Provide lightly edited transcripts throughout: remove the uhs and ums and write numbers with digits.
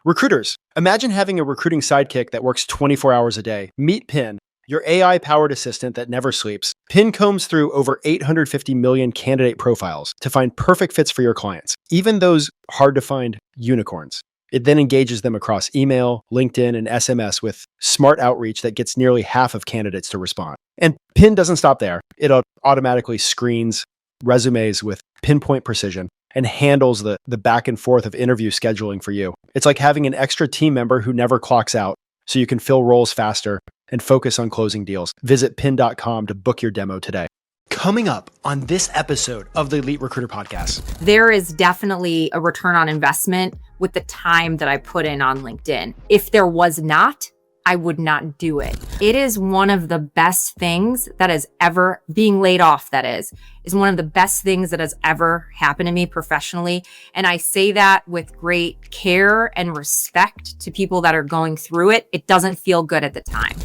Recruiters, imagine having a recruiting sidekick that works 24 hours a day. Meet Pin, your AI-powered assistant that never sleeps. Pin combs through over 850 million candidate profiles to find perfect fits for your clients, even those hard-to-find unicorns. It then engages them across email, LinkedIn, and SMS with smart outreach that gets nearly half of candidates to respond. And Pin doesn't stop there. It automatically screens resumes with pinpoint precision and handles the back and forth of interview scheduling for you. It's like having an extra team member who never clocks out, so you can fill roles faster and focus on closing deals. Visit pin.com to book your demo today. Coming up on this episode of the Elite Recruiter Podcast. There is definitely a return on investment with the time that I put in on LinkedIn. If there was not, I would not do it. It is one of the best things that has ever, being laid off, that is one of the best things that has ever happened to me professionally. And I say that with great care and respect to people that are going through it. It doesn't feel good at the time.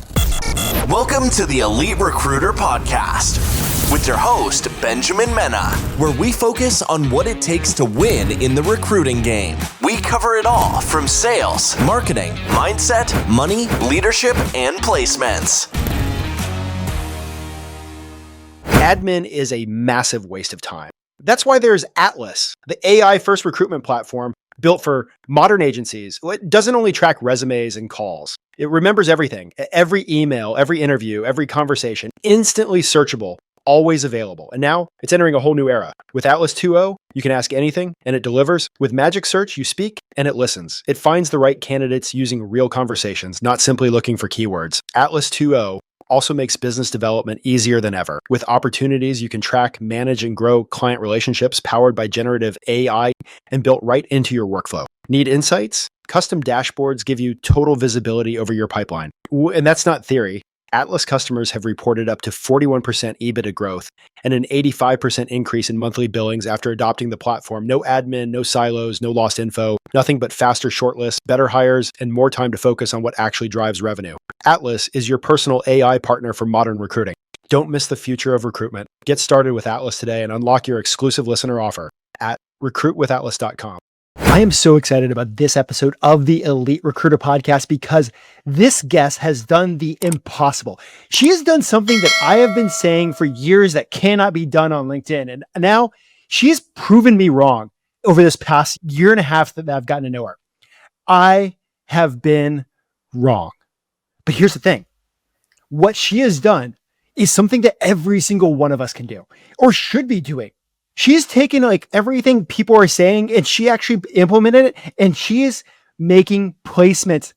Welcome to the Elite Recruiter Podcast with your host, Benjamin Mena, where we focus on what it takes to win in the recruiting game. We cover it all from sales, marketing, mindset, money, leadership, and placements. Admin is a massive waste of time. That's why there's Atlas, the AI-first recruitment platform built for modern agencies. It doesn't only track resumes and calls. It remembers everything, every email, every interview, every conversation, instantly searchable, always available. And now it's entering a whole new era. With Atlas 2.0, you can ask anything and it delivers. With Magic Search, you speak and it listens. It finds the right candidates using real conversations, not simply looking for keywords. Atlas 2.0 also makes business development easier than ever. With opportunities, you can track, manage, and grow client relationships powered by generative AI and built right into your workflow. Need insights? Custom dashboards give you total visibility over your pipeline. And that's not theory. Atlas customers have reported up to 41% EBITDA growth and an 85% increase in monthly billings after adopting the platform. No admin, no silos, no lost info, nothing but faster shortlists, better hires, and more time to focus on what actually drives revenue. Atlas is your personal AI partner for modern recruiting. Don't miss the future of recruitment. Get started with Atlas today and unlock your exclusive listener offer at recruitwithatlas.com. I am so excited about this episode of the Elite Recruiter Podcast because this guest has done the impossible. She has done something that I have been saying for years that cannot be done on LinkedIn. And now she's proven me wrong over this past year and a half that I've gotten to know her. I have been wrong. But here's the thing. What she has done is something that every single one of us can do or should be doing. She's taken like everything people are saying and she actually implemented it, and she is making placements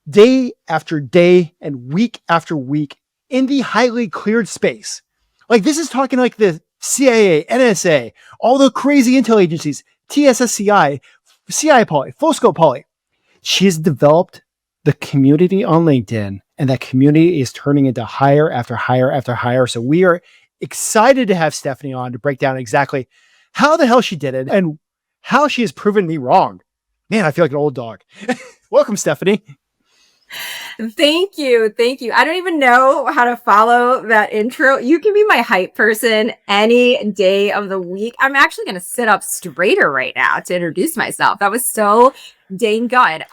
day after day and week after week in the highly cleared space. Like this is talking like the CIA, NSA, all the crazy intel agencies, TSSCI, CI Poly, Full Scope Poly. She has developed the community on LinkedIn, and that community is turning into hire after hire after hire. So we are excited to have Stephanie on to break down exactly how the hell she did it and how she has proven me wrong. Man, I feel like an old dog. Welcome, Stephanie. Thank you. Thank you. I don't even know how to follow that intro. You can be my hype person any day of the week. I'm actually going to sit up straighter right now to introduce myself. That was so dang good.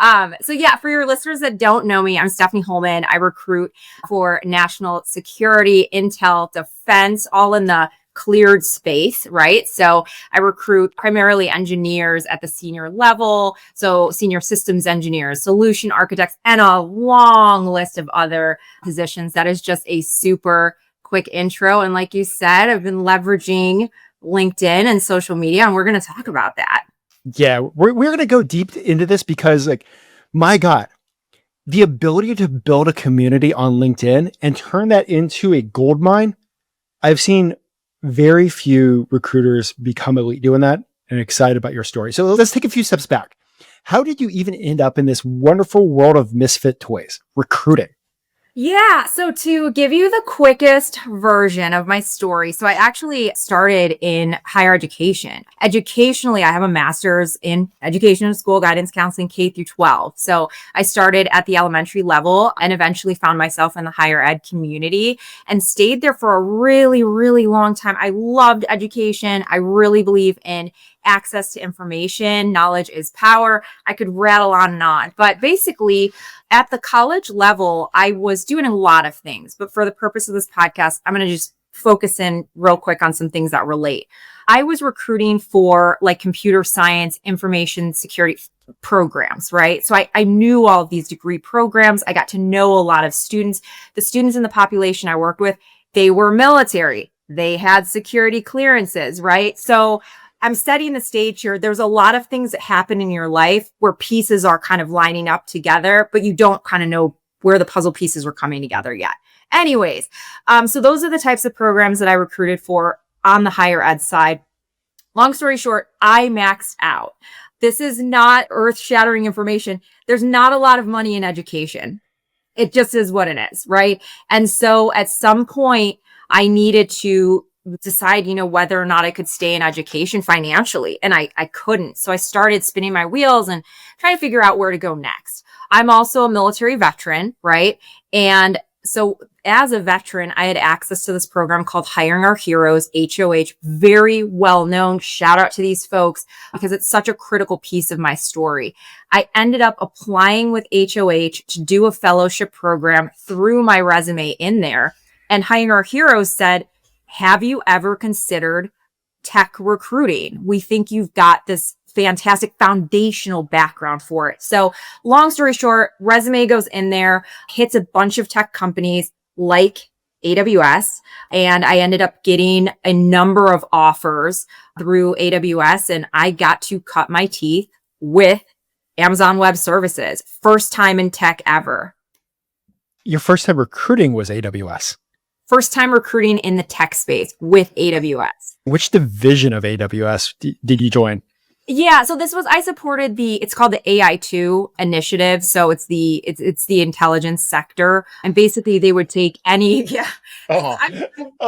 So yeah, for your listeners that don't know me, I'm Stephanie Holman. I recruit for national security, intel, defense, all in the cleared space, right? So I recruit primarily engineers at the senior level. So senior systems engineers, solution architects, and a long list of other positions. That is just a super quick intro. And like you said, I've been leveraging LinkedIn and social media, and we're going to talk about that. Yeah, we're going to go deep into this because, like, my God, the ability to build a community on LinkedIn and turn that into a gold mine, I've seen very few recruiters become elite doing that, and excited about your story. So let's take a few steps back. How did you even end up in this wonderful world of misfit toys, recruiting? Yeah. So to give you the quickest version of my story, so I actually started in higher education. Educationally, I have a master's in education and school guidance counseling, K through 12. So I started at the elementary level and eventually found myself in the higher ed community and stayed there for a really, really long time. I loved education. I really believe in access to information, knowledge is power. I could rattle on and on. But basically, at the college level, I was doing a lot of things. But for the purpose of this podcast, I'm going to just focus in real quick on some things that relate. I was recruiting for like computer science, information security programs, right? So I knew all of these degree programs. I got to know a lot of students. The students in the population I worked with, they were military. They had security clearances, right? So I'm setting the stage here. There's a lot of things that happen in your life where pieces are kind of lining up together, but you don't kind of know where the puzzle pieces were coming together yet. Anyways, so those are the types of programs that I recruited for on the higher ed side. Long story short, I maxed out. This is not earth-shattering information. There's not a lot of money in education. It just is what it is, right? And so at some point, I needed to decide, whether or not I could stay in education financially. And I couldn't. So I started spinning my wheels and trying to figure out where to go next. I'm also a military veteran, right? And so as a veteran, I had access to this program called Hiring Our Heroes, HOH, very well known. Shout out to these folks because it's such a critical piece of my story. I ended up applying with HOH to do a fellowship program through my resume in there. And Hiring Our Heroes said, have you ever considered tech recruiting? We think you've got this fantastic foundational background for it. So long story short, resume goes in there, hits a bunch of tech companies like AWS. And I ended up getting a number of offers through AWS and I got to cut my teeth with Amazon Web Services. First time in tech ever. Your first time recruiting was AWS. First time recruiting in the tech space with AWS. Which division of AWS did you join? Yeah, so I supported it's called the AI2 initiative. So it's the intelligence sector. And basically they would take any, I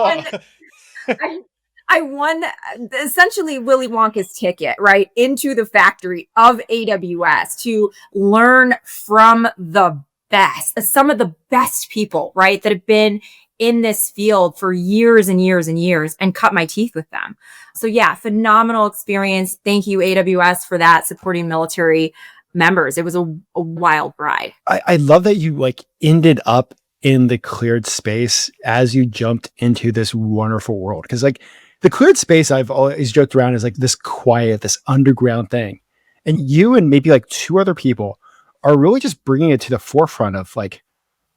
won essentially Willy Wonka's ticket, right, into the factory of AWS to learn from the best, some of the best people, right, that have been in this field for years and years and years and cut my teeth with them. So yeah, phenomenal experience. Thank you, AWS, for that, supporting military members. It was a wild ride. I love that you ended up in the cleared space as you jumped into this wonderful world. Because the cleared space I've always joked around is this quiet, this underground thing. And you and maybe two other people are really just bringing it to the forefront of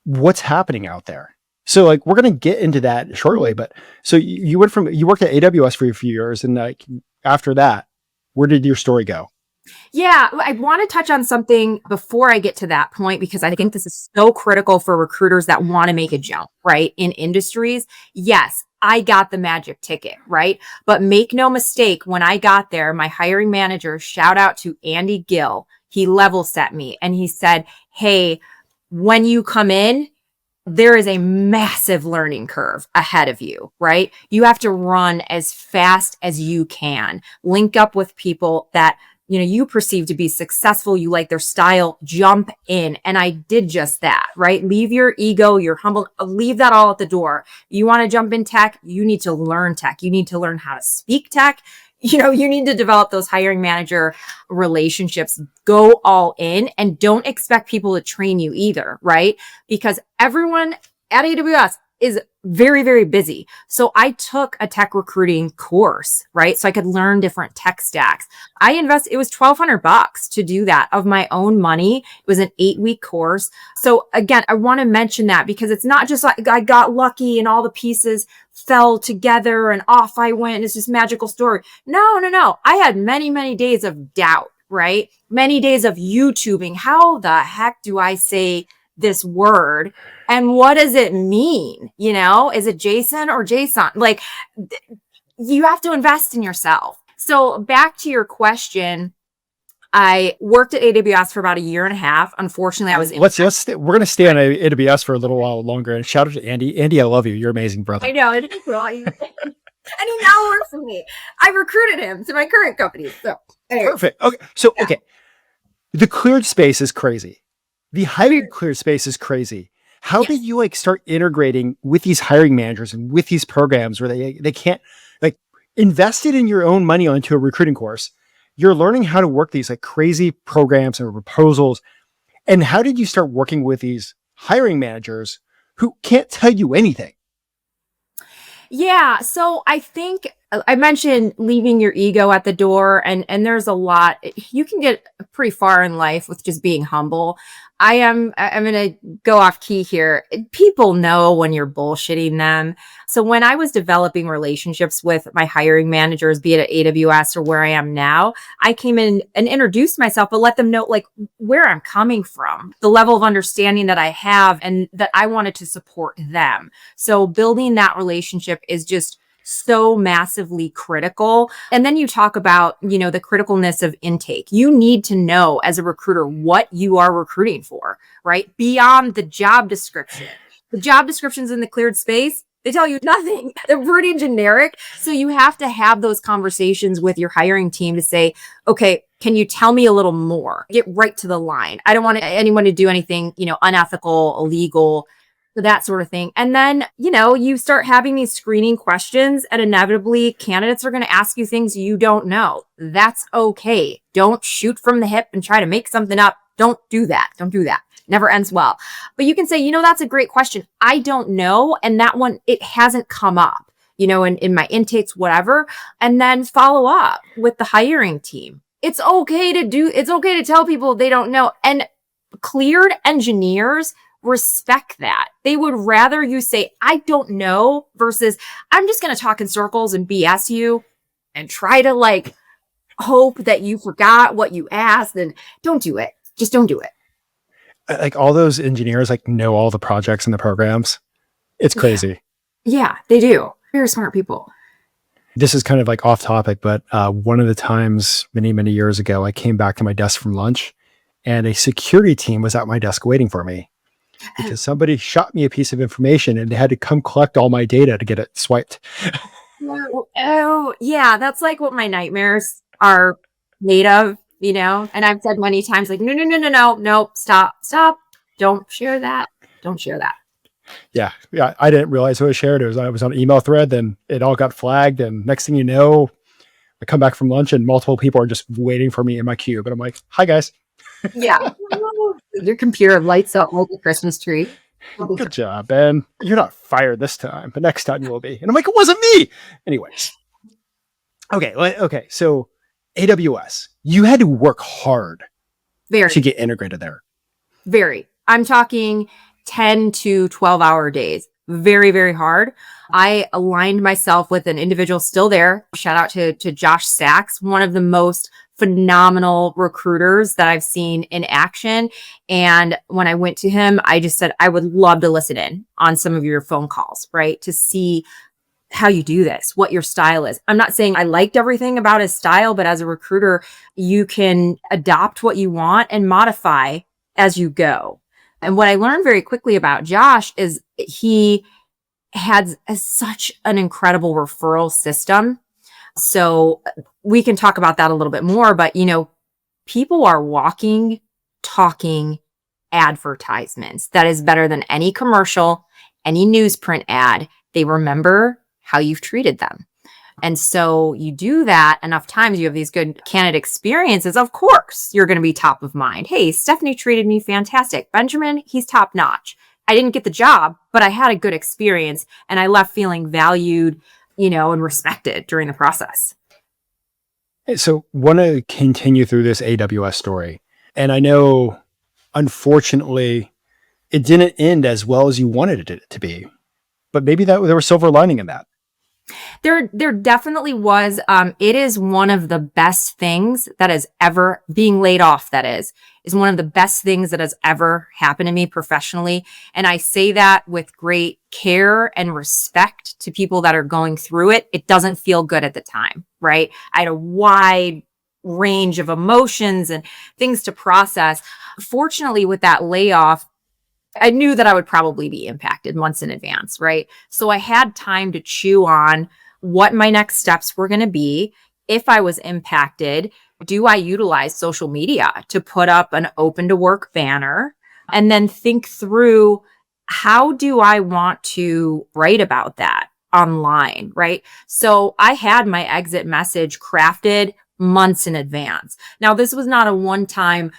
what's happening out there. So we're going to get into that shortly, but so you worked at AWS for a few years and after that, where did your story go? Yeah, I want to touch on something before I get to that point, because I think this is so critical for recruiters that want to make a jump, right? In industries. Yes, I got the magic ticket, right? But make no mistake, when I got there, my hiring manager, shout out to Andy Gill, he level set me and he said, hey, when you come in, there is a massive learning curve ahead of you, right? You have to run as fast as you can, link up with people that, you perceive to be successful, you like their style, jump in. And I did just that, right? Leave your ego, your humble, leave that all at the door. You want to jump in tech, you need to learn tech. You need to learn how to speak tech. You need to develop those hiring manager relationships, go all in, and don't expect people to train you either, right? Because everyone at AWS is very, very busy. So I took a tech recruiting course, right? So I could learn different tech stacks. It was $1,200 to do that of my own money. It was an 8-week course. So again, I want to mention that because it's not just I got lucky and all the pieces fell together and off I went. It's this magical story. No. I had many, many days of doubt, right? Many days of YouTubing. How the heck do I say this word? And what does it mean? Is it Jason or Jason? You have to invest in yourself. So back to your question, I worked at AWS for about 1.5 years. Unfortunately, I was we're going to stay on AWS for a little while longer. And shout out to Andy. Andy, I love you. You're amazing, brother. I know. And he now works for me. I recruited him to my current company. So anyway. Perfect. Okay. So, okay. The cleared space is crazy. The hiring cleared space is crazy. How did you start integrating with these hiring managers and with these programs where they can't invested in your own money onto a recruiting course. You're learning how to work these like crazy programs and proposals. And how did you start working with these hiring managers who can't tell you anything? Yeah. So I think I mentioned leaving your ego at the door, and there's a lot. You can get pretty far in life with just being humble. I'm going to go off key here. People know when you're bullshitting them. So when I was developing relationships with my hiring managers, be it at AWS or where I am now, I came in and introduced myself, but let them know like where I'm coming from, the level of understanding that I have, and that I wanted to support them. So building that relationship is just so massively critical. And then you talk about, the criticalness of intake. You need to know as a recruiter what you are recruiting for, right? Beyond the job description. The job descriptions in the cleared space, they tell you nothing. They're pretty generic. So you have to have those conversations with your hiring team to say, okay, can you tell me a little more? Get right to the line. I don't want anyone to do anything, unethical, illegal, that sort of thing. And then, you start having these screening questions, and inevitably candidates are going to ask you things you don't know. That's okay. Don't shoot from the hip and try to make something up. Don't do that. Don't do that. Never ends well. But you can say, that's a great question. I don't know. And that one, it hasn't come up, in my intakes, whatever. And then follow up with the hiring team. It's okay to tell people they don't know. And cleared engineers respect that. They would rather you say, I don't know, versus I'm just going to talk in circles and BS you and try to hope that you forgot what you asked. And don't do it. Just don't do it. Like all those engineers know all the projects and the programs. It's crazy. Yeah, they do. Very smart people. This is kind of off topic, but one of the times many, many years ago, I came back to my desk from lunch and a security team was at my desk waiting for me because somebody shot me a piece of information and they had to come collect all my data to get it swiped. Oh, yeah. That's what my nightmares are made of, and I've said many times, no, stop. Don't share that. Don't share that. Yeah. I didn't realize it was shared. I was on an email thread, then it all got flagged. And next thing you know, I come back from lunch and multiple people are just waiting for me in my queue. But I'm like, hi guys. Yeah. Your computer lights up like a Christmas tree. Good job, Ben. You're not fired this time, but next time you will be. And I'm like, it wasn't me. Anyways. Okay. So AWS, you had to work hard to get integrated there. Very. I'm talking 10 to 12-hour days. Very, very hard. I aligned myself with an individual still there. Shout out to Josh Sachs, one of the most phenomenal recruiters that I've seen in action. And when I went to him, I just said, I would love to listen in on some of your phone calls, right? To see how you do this, what your style is. I'm not saying I liked everything about his style, but as a recruiter, you can adopt what you want and modify as you go. And what I learned very quickly about Josh is he had such an incredible referral system. So we can talk about that a little bit more, but people are walking, talking advertisements. That is better than any commercial, any newsprint ad. They remember how you've treated them. And so you do that enough times, you have these good candidate experiences. Of course, you're going to be top of mind. Hey, Stephanie treated me fantastic. Benjamin, he's top notch. I didn't get the job, but I had a good experience and I left feeling valued, and respected during the process. So want to continue through this AWS story. And I know, unfortunately, it didn't end as well as you wanted it to be, but maybe there was silver lining in that. There definitely was. It is one of the best things that has ever being laid off. That is one of the best things that has ever happened to me professionally. And I say that with great care and respect to people that are going through it. It doesn't feel good at the time, right? I had a wide range of emotions and things to process. Fortunately, with that layoff, I knew that I would probably be impacted months in advance, right? So I had time to chew on what my next steps were going to be. If I was impacted, do I utilize social media to put up an open to work banner? And then think through, how do I want to write about that? online, right? So I had my exit message crafted months in advance. Now, this was not a one-time,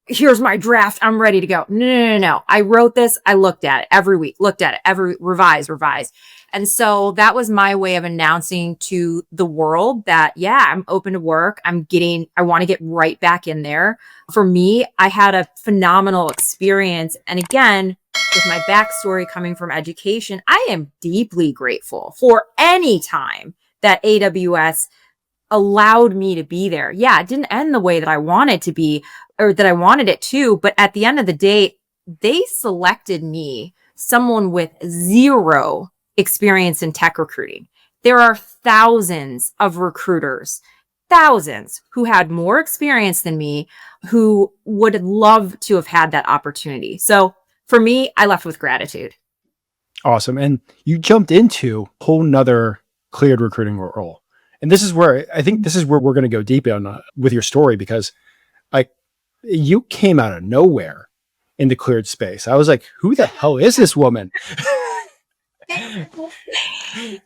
here's my draft, I'm ready to go. No. I wrote this, I looked at it every week, revise. And so that was my way of announcing to the world that, yeah, I'm open to work. I want to get right back in there. For me, I had a phenomenal experience. And again, with my backstory coming from education, I am deeply grateful for any time that AWS allowed me to be there. Yeah, it didn't end the way that I wanted to be or that I wanted it to, but at the end of the day, they selected me, someone with zero experience in tech recruiting. There are thousands of recruiters, thousands who had more experience than me, who would love to have had that opportunity. So for me, I left with gratitude. Awesome. And you jumped into a whole nother cleared recruiting role. And this is where we're going to go deep on with your story, because like you came out of nowhere in the cleared space. I was like, who the hell is this woman?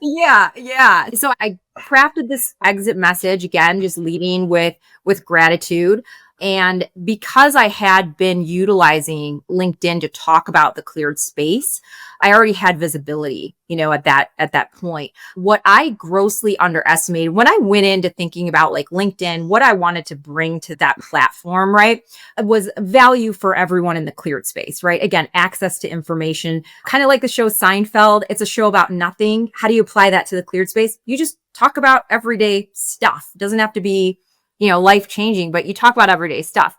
Yeah. So I crafted this exit message, again, just leading with gratitude. And because I had been utilizing LinkedIn to talk about the cleared space, I already had visibility, at that point. What I grossly underestimated when I went into thinking about like LinkedIn, what I wanted to bring to that platform, right, was value for everyone in the cleared space, right? Again, access to information, kind of like the show Seinfeld. It's a show about nothing. How do you apply that to the cleared space? You just talk about everyday stuff. It doesn't have to be life-changing, but you talk about everyday stuff.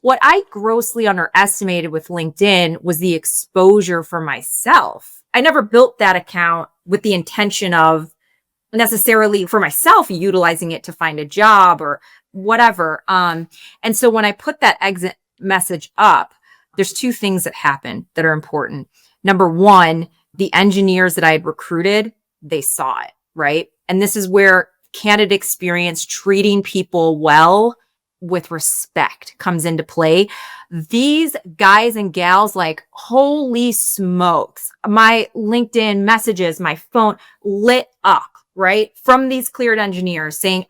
What I grossly underestimated with LinkedIn was the exposure for myself. I never built that account with the intention of necessarily for myself utilizing it to find a job or whatever. And so when I put that exit message up, there's two things that happen that are important. Number one, the engineers that I had recruited, they saw it, right? And this is where candidate experience, treating people well with respect comes into play. These guys and gals, like, holy smokes, my LinkedIn messages, my phone lit up, right? From these cleared engineers saying,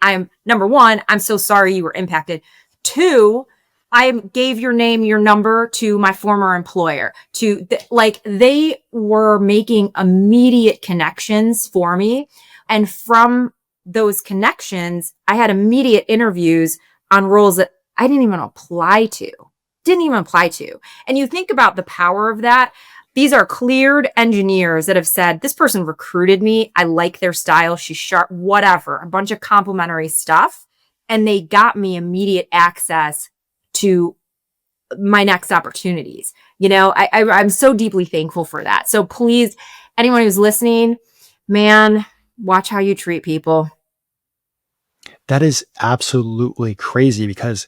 number one, I'm so sorry you were impacted. Two, I gave your name, your number to my former employer. They were making immediate connections for me. And from those connections, I had immediate interviews on roles that I didn't even apply to. And you think about the power of that. These are cleared engineers that have said, this person recruited me. I like their style. She's sharp, whatever, a bunch of complimentary stuff. And they got me immediate access to my next opportunities. I'm so deeply thankful for that. So please, anyone who's listening, man, watch how you treat people. That is absolutely crazy, because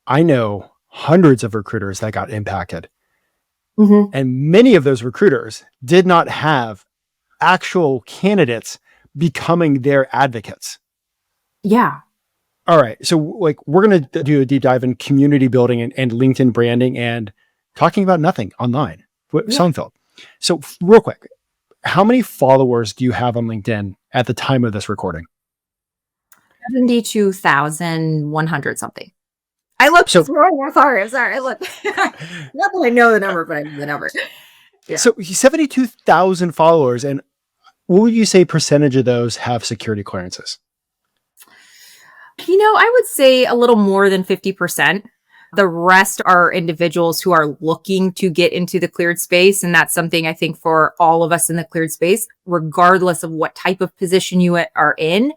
I know hundreds of recruiters that got impacted. Mm-hmm. And many of those recruiters did not have actual candidates becoming their advocates. Yeah. All right. So we're going to do a deep dive in community building and LinkedIn branding and talking about nothing online. Seinfeld. So real quick, how many followers do you have on LinkedIn at the time of this recording? 72,100 something. I looked. I'm sorry. I looked. Not that I know the number, but I know the number. Yeah. So 72,000 followers. And what would you say percentage of those have security clearances? I would say a little more than 50%. The rest are individuals who are looking to get into the cleared space. And that's something I think for all of us in the cleared space, regardless of what type of position you are in,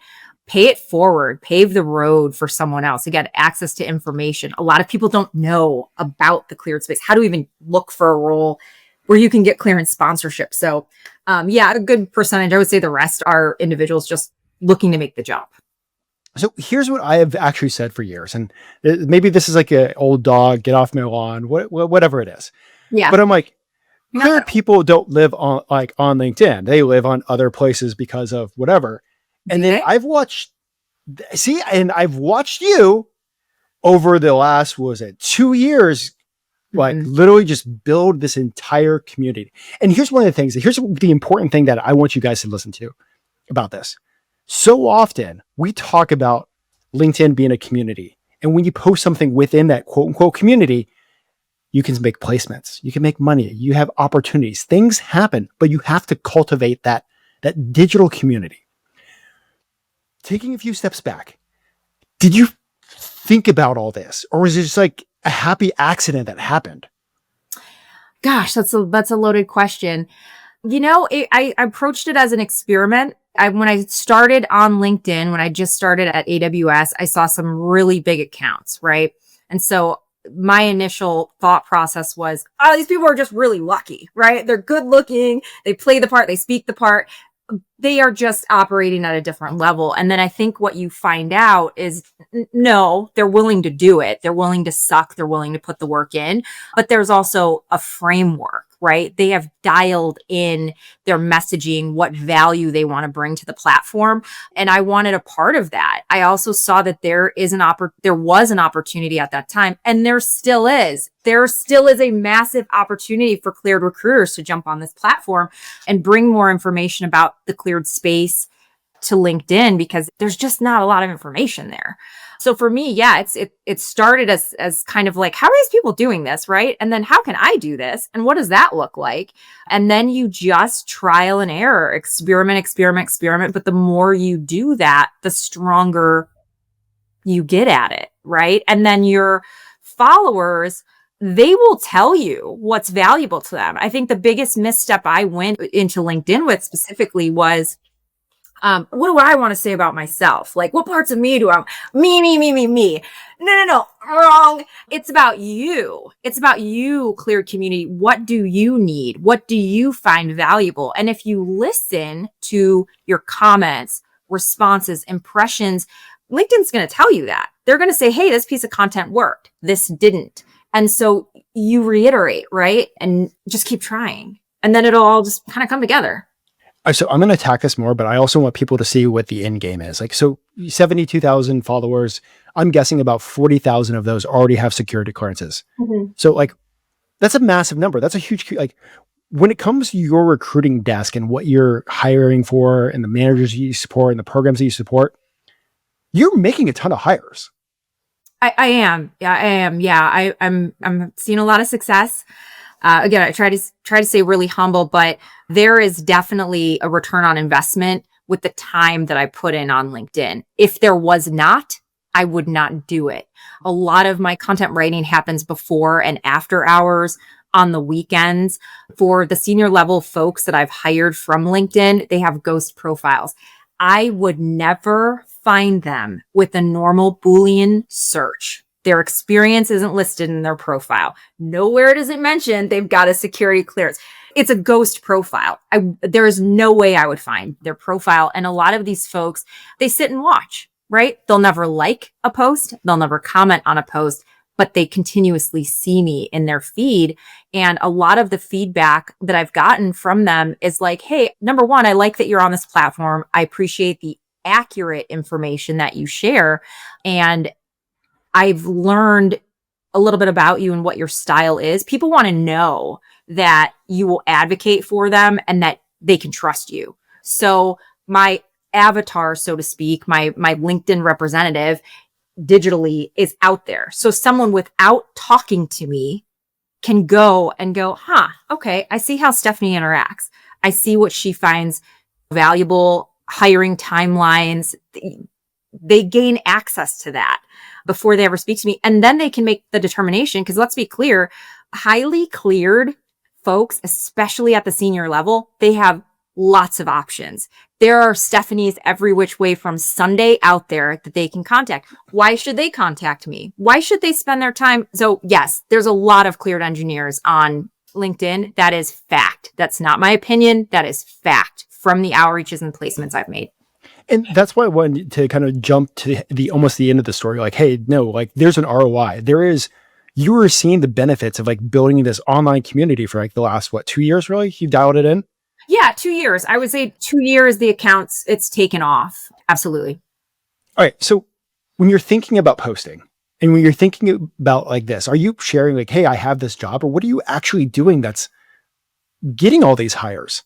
pay it forward, pave the road for someone else. Again, access to information. A lot of people don't know about the cleared space. How to even look for a role where you can get clearance sponsorship. So a good percentage. I would say the rest are individuals just looking to make the jump. So here's what I have actually said for years. And maybe this is like an old dog, get off my lawn, whatever it is. Yeah. But I'm like, clear people don't live on LinkedIn. They live on other places because of whatever. And then I've watched you over the last, 2 years, literally just build this entire community. And here's one of the things, here's the important thing that I want you guys to listen to. about this. So often we talk about LinkedIn being a community. And when you post something within that quote unquote community, you can make placements, you can make money, you have opportunities, things happen, but you have to cultivate that digital community. Taking a few steps back, did you think about all this, or was it just like a happy accident that happened? Gosh, that's a loaded question. I approached it as an experiment. When I started on LinkedIn, when I just started at AWS, I saw some really big accounts, right? And so my initial thought process was, oh, these people are just really lucky, right? They're good looking. They play the part. They speak the part. They are just operating at a different level. And then I think what you find out is, no, they're willing to do it. They're willing to suck. They're willing to put the work in. But there's also a framework, right? They have dialed in their messaging, what value they want to bring to the platform. And I wanted a part of that. I also saw that there was an opportunity at that time, and there still is. There still is a massive opportunity for cleared recruiters to jump on this platform and bring more information about the cleared space to LinkedIn, because there's just not a lot of information there. So for me, yeah, it started as kind of like, how are these people doing this, right? And then how can I do this? And what does that look like? And then you just trial and error, experiment. But the more you do that, the stronger you get at it, right? And then your followers, they will tell you what's valuable to them. I think the biggest misstep I went into LinkedIn with specifically was, what do I want to say about myself? Like, what parts of me do I, me. No, wrong. It's about you. It's about you, cleared community. What do you need? What do you find valuable? And if you listen to your comments, responses, impressions, LinkedIn's going to tell you that. They're going to say, hey, this piece of content worked. This didn't. And so you reiterate, right? And just keep trying. And then it'll all just kind of come together. So I'm going to attack this more, but I also want people to see what the end game is. Like, so 72,000 followers, I'm guessing about 40,000 of those already have security clearances. Mm-hmm. So like, that's a massive number. That's a huge, like, when it comes to your recruiting desk and what you're hiring for and the managers you support and the programs that you support, you're making a ton of hires. I am. Yeah, I am. Yeah, I'm seeing a lot of success. Again, I try to stay really humble, but there is definitely a return on investment with the time that I put in on LinkedIn. If there was not, I would not do it. A lot of my content writing happens before and after hours, on the weekends. For the senior level folks that I've hired from LinkedIn, they have ghost profiles. I would never find them with a normal Boolean search. Their experience isn't listed in their profile. Nowhere does it mention they've got a security clearance. It's a ghost profile. There is no way I would find their profile. And a lot of these folks, they sit and watch, right? They'll never like a post. They'll never comment on a post, but they continuously see me in their feed. And a lot of the feedback that I've gotten from them is like, hey, number one, I like that you're on this platform. I appreciate the accurate information that you share. And I've learned a little bit about you and what your style is. People want to know that you will advocate for them and that they can trust you. So my avatar, so to speak, my LinkedIn representative digitally is out there. So someone without talking to me can go, okay, I see how Stephanie interacts. I see what she finds valuable, hiring timelines. They gain access to that before they ever speak to me. And then they can make the determination, because let's be clear, highly cleared folks, especially at the senior level, they have lots of options. There are Stephanies every which way from Sunday out there that they can contact. Why should they contact me? Why should they spend their time? So yes, there's a lot of cleared engineers on LinkedIn. That is fact. That's not my opinion. That is fact from the outreaches and placements I've made. And that's why I wanted to kind of jump to almost the end of the story. Like, hey, no, like there's an ROI. You were seeing the benefits of like building this online community for like the last, 2 years, really? You've dialed it in? Yeah, 2 years. I would say 2 years, the accounts, it's taken off. Absolutely. All right. So when you're thinking about posting and when you're thinking about like this, are you sharing like, hey, I have this job, or what are you actually doing that's getting all these hires?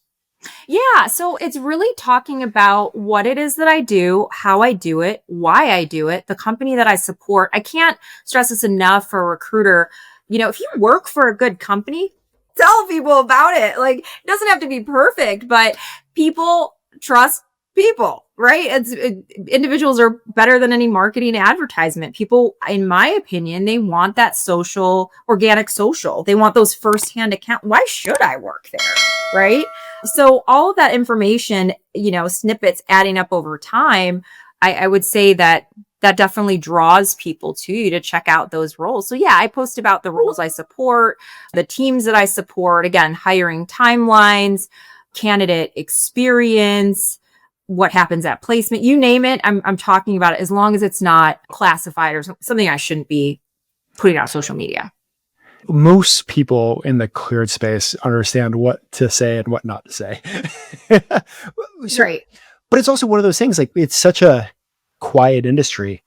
Yeah. So it's really talking about what it is that I do, how I do it, why I do it, the company that I support. I can't stress this enough for a recruiter. If you work for a good company, tell people about it. Like, it doesn't have to be perfect, but people trust people, right? Individuals are better than any marketing advertisement. People, in my opinion, they want that social, organic social. They want those firsthand account. Why should I work there? Right. So all of that information, snippets adding up over time, I would say that definitely draws people to you to check out those roles. So yeah, I post about the roles I support, the teams that I support, again, hiring timelines, candidate experience, what happens at placement, you name it. I'm talking about it, as long as it's not classified or something I shouldn't be putting on social media. Most people in the cleared space understand what to say and what not to say. Right. But it's also one of those things, like, it's such a quiet industry.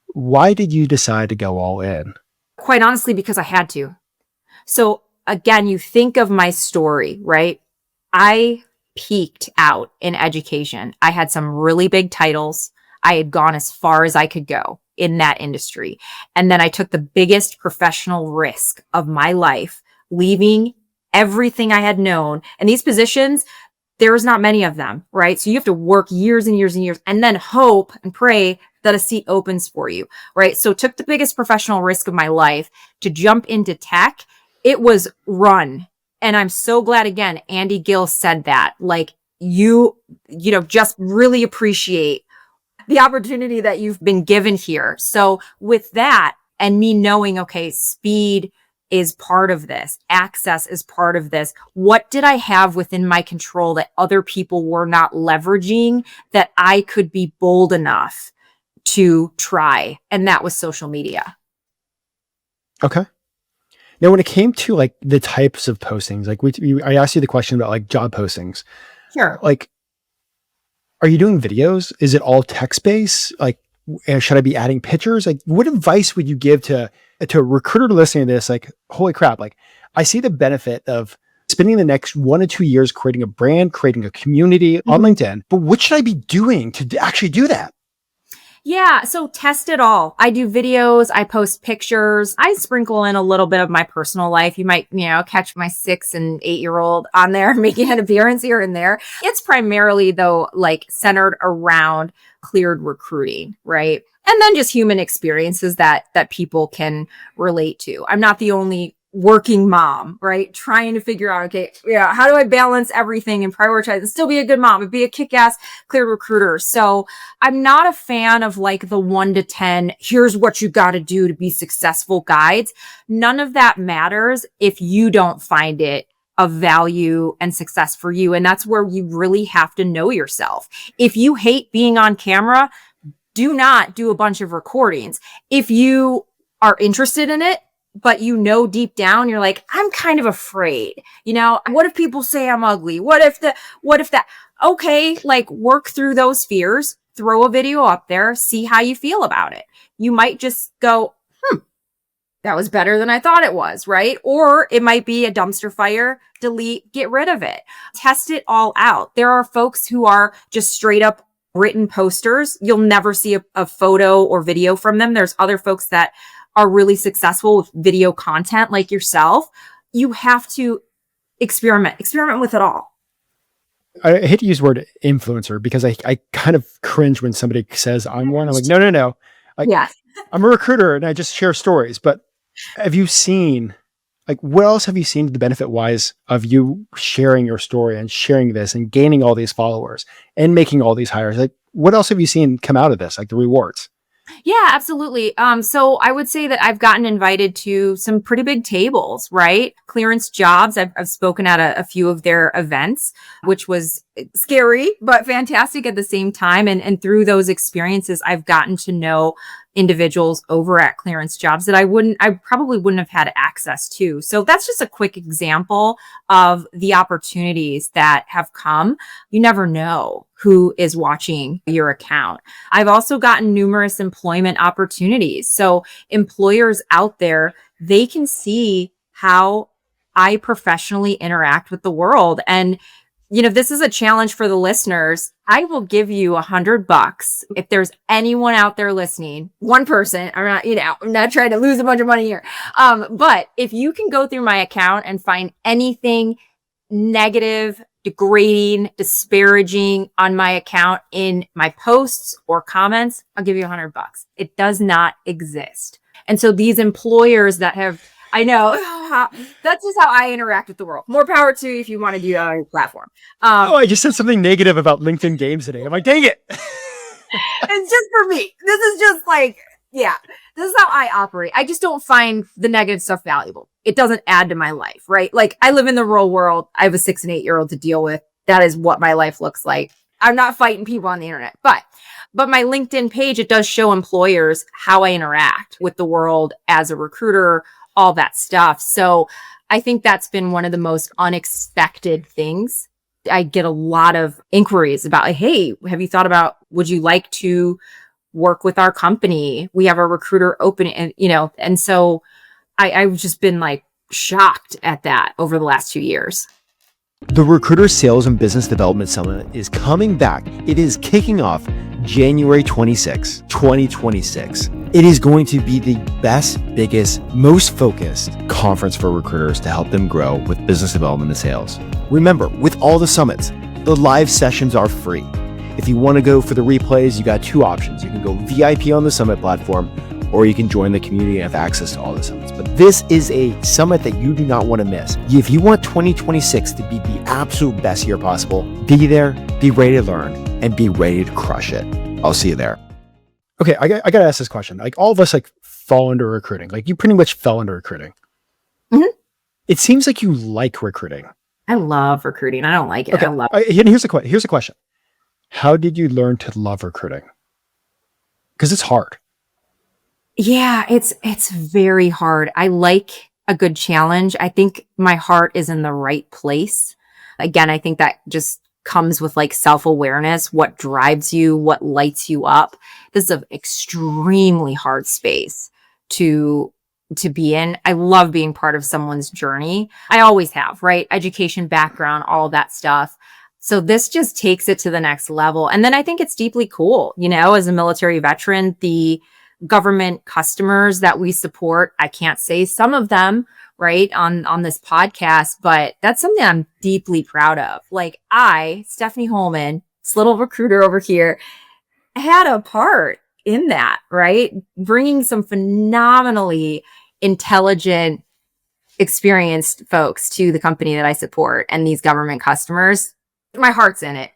Why did you decide to go all in? Quite honestly, because I had to. So again, you think of my story, right? I peaked out in education. I had some really big titles. I had gone as far as I could go in that industry. And then I took the biggest professional risk of my life, leaving everything I had known. And these positions, there was not many of them, right? So you have to work years and years and years and then hope and pray that a seat opens for you, right? So took the biggest professional risk of my life to jump into tech. It was run. And I'm so glad, again, Andy Gill said that, like, just really appreciate the opportunity that you've been given here. So with that, and me knowing, okay, speed is part of this, access is part of this. What did I have within my control that other people were not leveraging that I could be bold enough to try? And that was social media. Okay. Now, when it came to like the types of postings, like I asked you the question about like job postings. Sure. Like, are you doing videos? Is it all text based? Like, should I be adding pictures? Like, what advice would you give to a recruiter listening to this? Like, holy crap! Like, I see the benefit of spending the next 1 to 2 years creating a brand, creating a community on LinkedIn. But what should I be doing to actually do that? Yeah. So test it all. I do videos. I post pictures. I sprinkle in a little bit of my personal life. You might, catch my 6 and 8-year-old on there making an appearance here and there. It's primarily though, like centered around cleared recruiting, right? And then just human experiences that people can relate to. I'm not the only working mom, right? Trying to figure out, okay, yeah, how do I balance everything and prioritize and still be a good mom and be a kick-ass cleared recruiter? So I'm not a fan of like the 1 to 10, here's what you got to do to be successful guides. None of that matters if you don't find it of value and success for you. And that's where you really have to know yourself. If you hate being on camera, do not do a bunch of recordings. If you are interested in it, but deep down, you're like, I'm kind of afraid, what if people say I'm ugly? What if that, okay, like work through those fears, throw a video up there, see how you feel about it. You might just go, that was better than I thought it was, right? Or it might be a dumpster fire, delete, get rid of it. Test it all out. There are folks who are just straight up written posters. You'll never see a photo or video from them. There's other folks that are really successful with video content like yourself. You have to experiment with it all. I hate to use the word influencer because I kind of cringe when somebody says I'm one. I'm like, no. Like, yes. I'm a recruiter and I just share stories. But have you seen, like, what else have you seen the benefit wise of you sharing your story and sharing this and gaining all these followers and making all these hires? Like, what else have you seen come out of this? Like the rewards? Yeah, absolutely. So I would say that I've gotten invited to some pretty big tables, right? Clearance Jobs. I've spoken at a few of their events, which was scary, but fantastic at the same time. And through those experiences, I've gotten to know individuals over at Clearance Jobs that I probably wouldn't have had access to. So that's just a quick example of the opportunities that have come. You never know who is watching your account. I've also gotten numerous employment opportunities. So employers out there, they can see how I professionally interact with the world. And this is a challenge for the listeners. I will give you $100 if there's anyone out there listening, one person. I'm not trying to lose a bunch of money here. But if you can go through my account and find anything negative, degrading, disparaging on my account in my posts or comments, I'll give you $100. It does not exist. And so these employers that have, I know, that's just how I interact with the world. More power to you if you want to do that on your platform. I just said something negative about LinkedIn games today. I'm like, dang it. It's just for me. This is just this is how I operate. I just don't find the negative stuff valuable. It doesn't add to my life, right? Like, I live in the real world. I have a 6 and 8 year old to deal with. That is what my life looks like. I'm not fighting people on the internet, but my LinkedIn page, it does show employers how I interact with the world as a recruiter, all that stuff. So I think that's been one of the most unexpected things. I get a lot of inquiries about, like, hey, have you thought about, would you like to work with our company? We have a recruiter opening, and so I've just been like shocked at that over the last 2 years. The Recruiter Sales and Business Development Summit is coming back. It is kicking off January 26, 2026. It is going to be the best, biggest, most focused conference for recruiters to help them grow with business development and sales. Remember, with all the summits, the live sessions are free. If you want to go for the replays, you got 2 options. You can go VIP on the summit platform, or you can join the community and have access to all the summits. But this is a summit that you do not want to miss. If you want 2026 to be the absolute best year possible, be there, be ready to learn, and be ready to crush it. I'll see you there. Okay, I got to ask this question. Like, all of us fall into recruiting. Like, you pretty much fell into recruiting. Mm-hmm. It seems like you like recruiting. I love recruiting. I don't like it. Okay. I love it. Here's the question. How did you learn to love recruiting? Because it's hard. Yeah, it's very hard. I like a good challenge. I think my heart is in the right place. Again, I think that just comes with like self-awareness, what drives you, what lights you up. This is an extremely hard space to be in. I love being part of someone's journey. I always have, right? Education, background, all that stuff. So this just takes it to the next level. And then I think it's deeply cool, as a military veteran, the government customers that we support. I can't say some of them, right, on this podcast, but that's something I'm deeply proud of. Like, Stephanie Holman, this little recruiter over here, had a part in that, right? Bringing some phenomenally intelligent, experienced folks to the company that I support and these government customers. My heart's in it.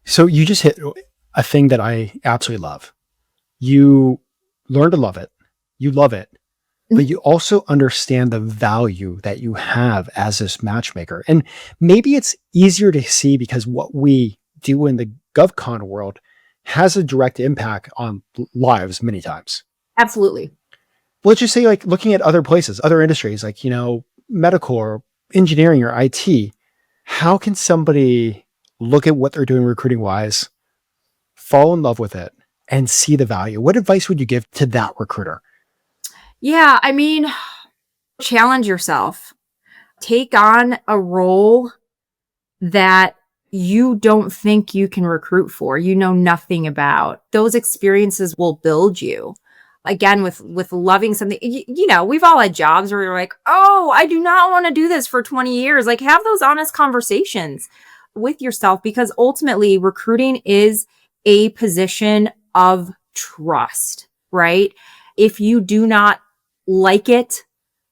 So you just hit a thing that I absolutely love. You learn to love it. You love it. But you also understand the value that you have as this matchmaker. And maybe it's easier to see because what we do in the GovCon world has a direct impact on lives many times. Absolutely. Let's just say, like, looking at other places, other industries, like, medical or engineering or IT, how can somebody look at what they're doing recruiting wise, fall in love with it, and see the value? What advice would you give to that recruiter? Yeah, I mean, challenge yourself. Take on a role that you don't think you can recruit for, nothing about. Those experiences will build you. Again, with loving something, we've all had jobs where you're like, oh, I do not want to do this for 20 years. Like, have those honest conversations with yourself, because ultimately recruiting is a position of trust, right? If you do not like it,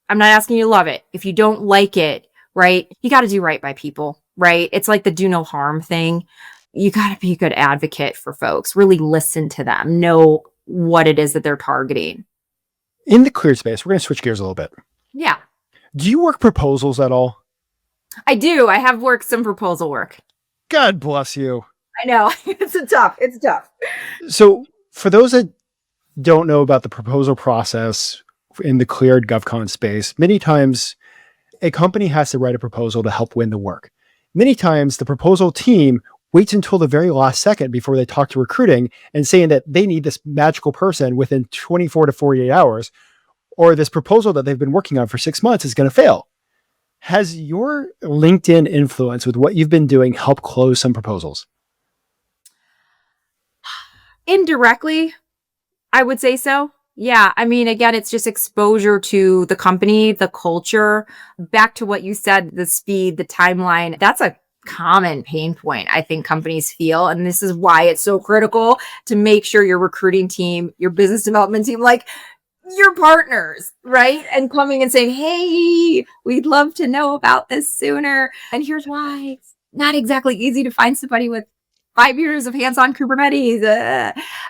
I'm not asking you to love it. If you don't like it, right, you got to do right by people, right? It's like the do no harm thing. You got to be a good advocate for folks, really listen to them, know what it is that they're targeting. In the cleared space, we're going to switch gears a little bit. Yeah. Do you work proposals at all? I do. I have worked some proposal work. God bless you. I know. It's tough. So for those that don't know about the proposal process in the cleared GovCon space, many times a company has to write a proposal to help win the work. Many times the proposal team waits until the very last second before they talk to recruiting and saying that they need this magical person within 24 to 48 hours, or this proposal that they've been working on for 6 months is going to fail. Has your LinkedIn influence with what you've been doing helped close some proposals? Indirectly, I would say so. Yeah. I mean, again, it's just exposure to the company, the culture. Back to what you said, the speed, the timeline. That's a common pain point I think companies feel. And this is why it's so critical to make sure your recruiting team, your business development team, like your partners, right? And coming and saying, hey, we'd love to know about this sooner. And here's why. It's not exactly easy to find somebody with 5 years of hands-on Kubernetes.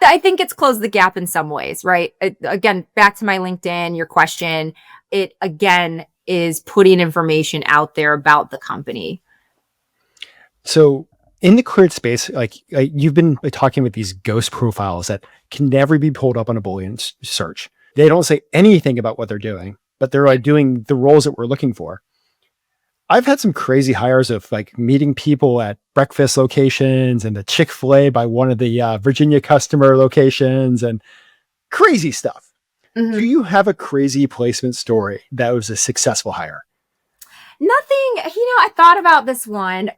I think it's closed the gap in some ways, right? Again, back to my LinkedIn, your question, it again is putting information out there about the company. So in the cleared space, you've been talking with these ghost profiles that can never be pulled up on a Boolean search. They don't say anything about what they're doing, but they're like doing the roles that we're looking for. I've had some crazy hires of like meeting people at breakfast locations and the Chick-fil-A by one of the Virginia customer locations and crazy stuff. Mm-hmm. Do you have a crazy placement story that was a successful hire? Nothing, I thought about this one.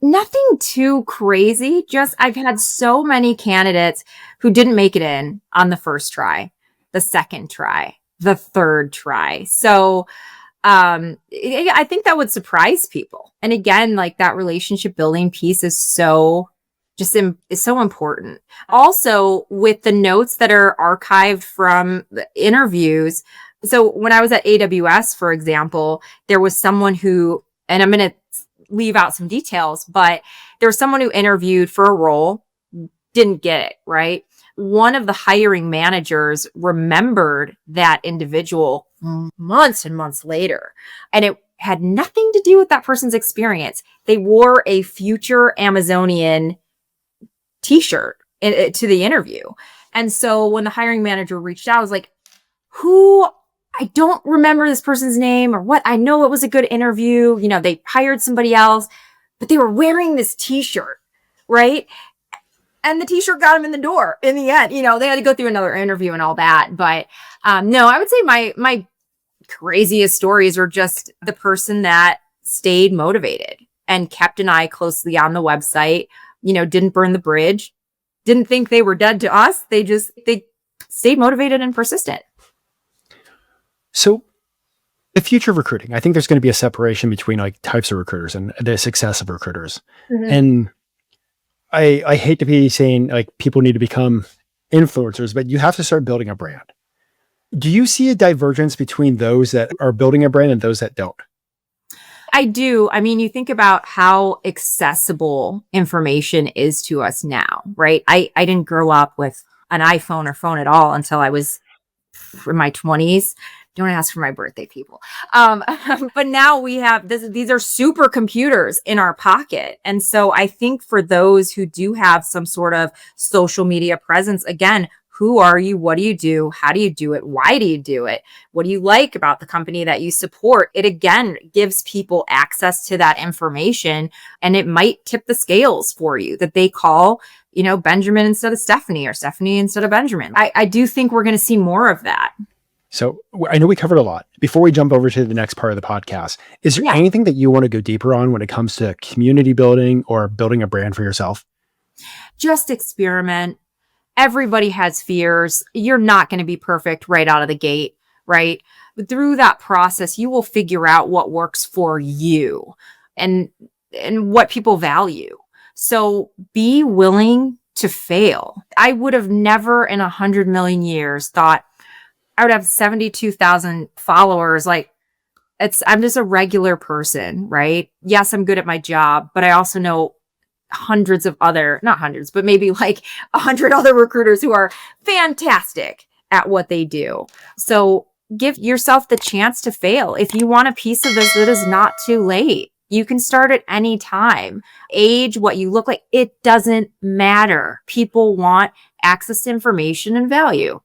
Nothing too crazy. Just I've had so many candidates who didn't make it in on the first try, the second try, the third try. So I think that would surprise people. And again, like that relationship building piece is so important. Also, with the notes that are archived from the interviews. So when I was at AWS, for example, there was someone who, and I'm going to leave out some details, but there was someone who interviewed for a role, didn't get it, right? One of the hiring managers remembered that individual months and months later, and it had nothing to do with that person's experience. They wore a Future Amazonian t-shirt to the interview. And so when the hiring manager reached out, I was like, I don't remember this person's name or what. I know it was a good interview. They hired somebody else, but they were wearing this t-shirt, right? And the t-shirt got them in the door in the end. They had to go through another interview and all that. But no, I would say my craziest stories are just the person that stayed motivated and kept an eye closely on the website, didn't burn the bridge, didn't think they were dead to us. They stayed motivated and persistent. So the future of recruiting, I think there's going to be a separation between like types of recruiters and the success of recruiters. Mm-hmm. And I hate to be saying like people need to become influencers, but you have to start building a brand. Do you see a divergence between those that are building a brand and those that don't? I do. I mean, you think about how accessible information is to us now, right? I didn't grow up with an iPhone or phone at all until I was in my 20s. Don't ask for my birthday, people. But now we have these are supercomputers in our pocket. And so I think for those who do have some sort of social media presence, again, who are you? What do you do? How do you do it? Why do you do it? What do you like about the company that you support? It again gives people access to that information, and it might tip the scales for you that they call, Benjamin instead of Stephanie or Stephanie instead of Benjamin. I do think we're going to see more of that. So I know we covered a lot. Before we jump over to the next part of the podcast, is there anything that you want to go deeper on when it comes to community building or building a brand for yourself? Just experiment. Everybody has fears. You're not going to be perfect right out of the gate, right? But through that process, you will figure out what works for you and what people value. So be willing to fail. I would have never in 100 million years thought I would have 72,000 followers. I'm just a regular person, right? Yes, I'm good at my job, but I also know hundreds of other, not hundreds, but maybe like 100 other recruiters who are fantastic at what they do. So give yourself the chance to fail. If you want a piece of this, it is not too late. You can start at any time. Age, what you look like, it doesn't matter. People want access to information and value.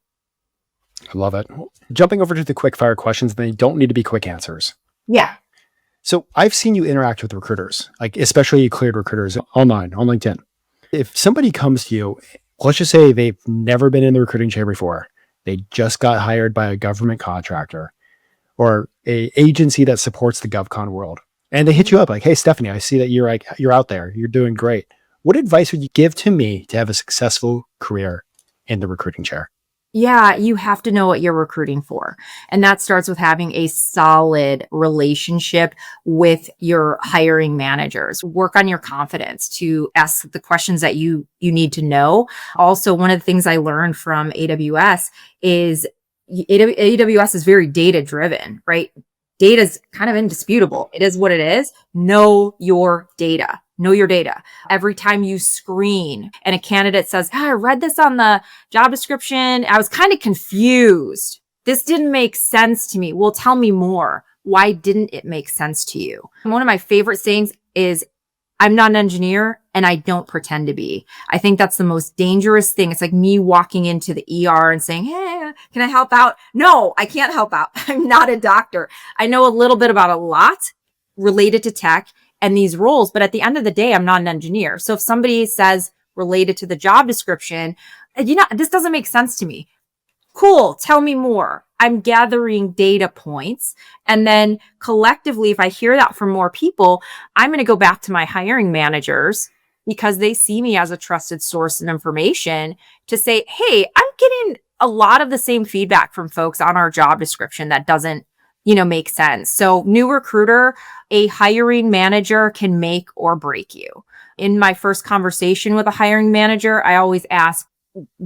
I love it. Jumping over to the quick fire questions, they don't need to be quick answers. Yeah. So I've seen you interact with recruiters, like especially cleared recruiters online, on LinkedIn. If somebody comes to you, let's just say they've never been in the recruiting chair before, they just got hired by a government contractor. or a agency that supports the GovCon world, and they hit you up like, "Hey, Stephanie, I see that you're out there. You're doing great. What advice would you give to me to have a successful career in the recruiting chair?" Yeah, you have to know what you're recruiting for. And that starts with having a solid relationship with your hiring managers. Work on your confidence to ask the questions that you need to know. Also, one of the things I learned from AWS is AWS is very data driven, right? Data is kind of indisputable. It is what it is. Know your data. Know your data. Every time you screen and a candidate says, I read this on the job description, I was kind of confused. This didn't make sense to me. Well, tell me more. Why didn't it make sense to you? And one of my favorite sayings is, I'm not an engineer and I don't pretend to be. I think that's the most dangerous thing. It's like me walking into the ER and saying, hey, can I help out? No, I can't help out. I'm not a doctor. I know a little bit about a lot related to tech and these roles, but at the end of the day, I'm not an engineer. So if somebody says related to the job description, this doesn't make sense to me. Cool. Tell me more. I'm gathering data points. And then collectively, if I hear that from more people, I'm going to go back to my hiring managers because they see me as a trusted source of information to say, hey, I'm getting a lot of the same feedback from folks on our job description that doesn't, make sense. So new recruiter, a hiring manager can make or break you. In my first conversation with a hiring manager, I always ask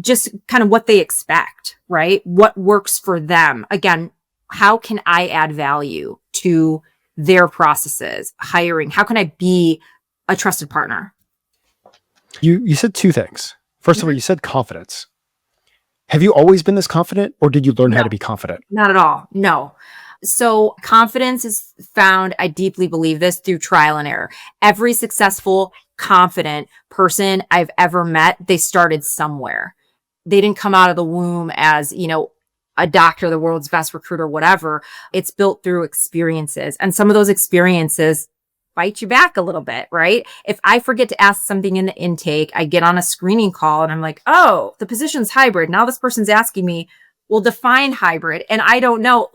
just kind of what they expect, right? What works for them? Again, how can I add value to their processes, hiring? How can I be a trusted partner? You said two things. First of all, you said confidence. Have you always been this confident, or did you learn how to be confident? Not at all. No. So confidence is found, I deeply believe this, through trial and error. Every successful, confident person I've ever met, they started somewhere. They didn't come out of the womb as, a doctor, the world's best recruiter, whatever. It's built through experiences. And some of those experiences bite you back a little bit, right? If I forget to ask something in the intake, I get on a screening call and I'm like, oh, the position's hybrid. Now this person's asking me, well, define hybrid. And I don't know.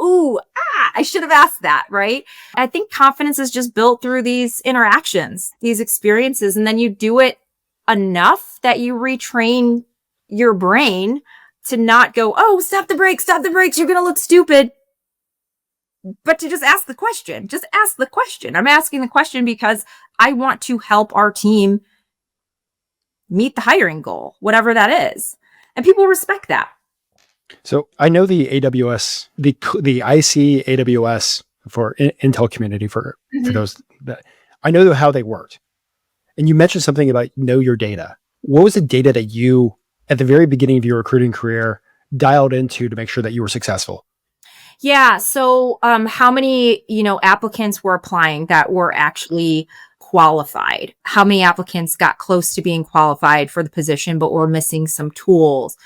I should have asked that, right? I think confidence is just built through these interactions, these experiences. And then you do it enough that you retrain your brain to not go, oh, stop the brakes, you're going to look stupid. But to just ask the question, I'm asking the question because I want to help our team meet the hiring goal, whatever that is. And people respect that. So I know the AWS, the IC AWS for Intel community for those that I know how they worked. And you mentioned something about know your data. What was the data that you, at the very beginning of your recruiting career, dialed into to make sure that you were successful? Yeah. So how many, applicants were applying that were actually qualified? How many applicants got close to being qualified for the position, but were missing some tools?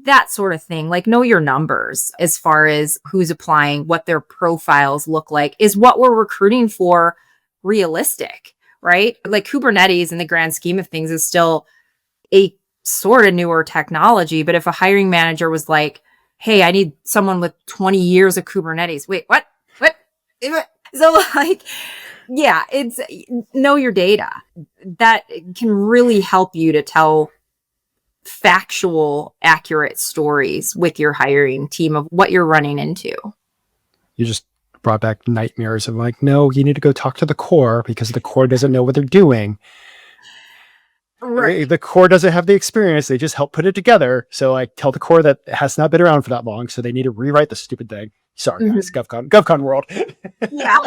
That sort of thing. Like know your numbers as far as who's applying, what their profiles look like. Is what we're recruiting for realistic, right? Like Kubernetes in the grand scheme of things is still a sort of newer technology. But if a hiring manager was like, hey, I need someone with 20 years of Kubernetes. Wait, what? So yeah, it's know your data. That can really help you to tell factual, accurate stories with your hiring team of what you're running into. You just brought back nightmares of like, no, you need to go talk to the core because the core doesn't know what they're doing. Right. The core doesn't have the experience. They just help put it together. So I tell the core that has not been around for that long. So they need to rewrite the stupid thing. Sorry, guys, GovCon world. Yeah.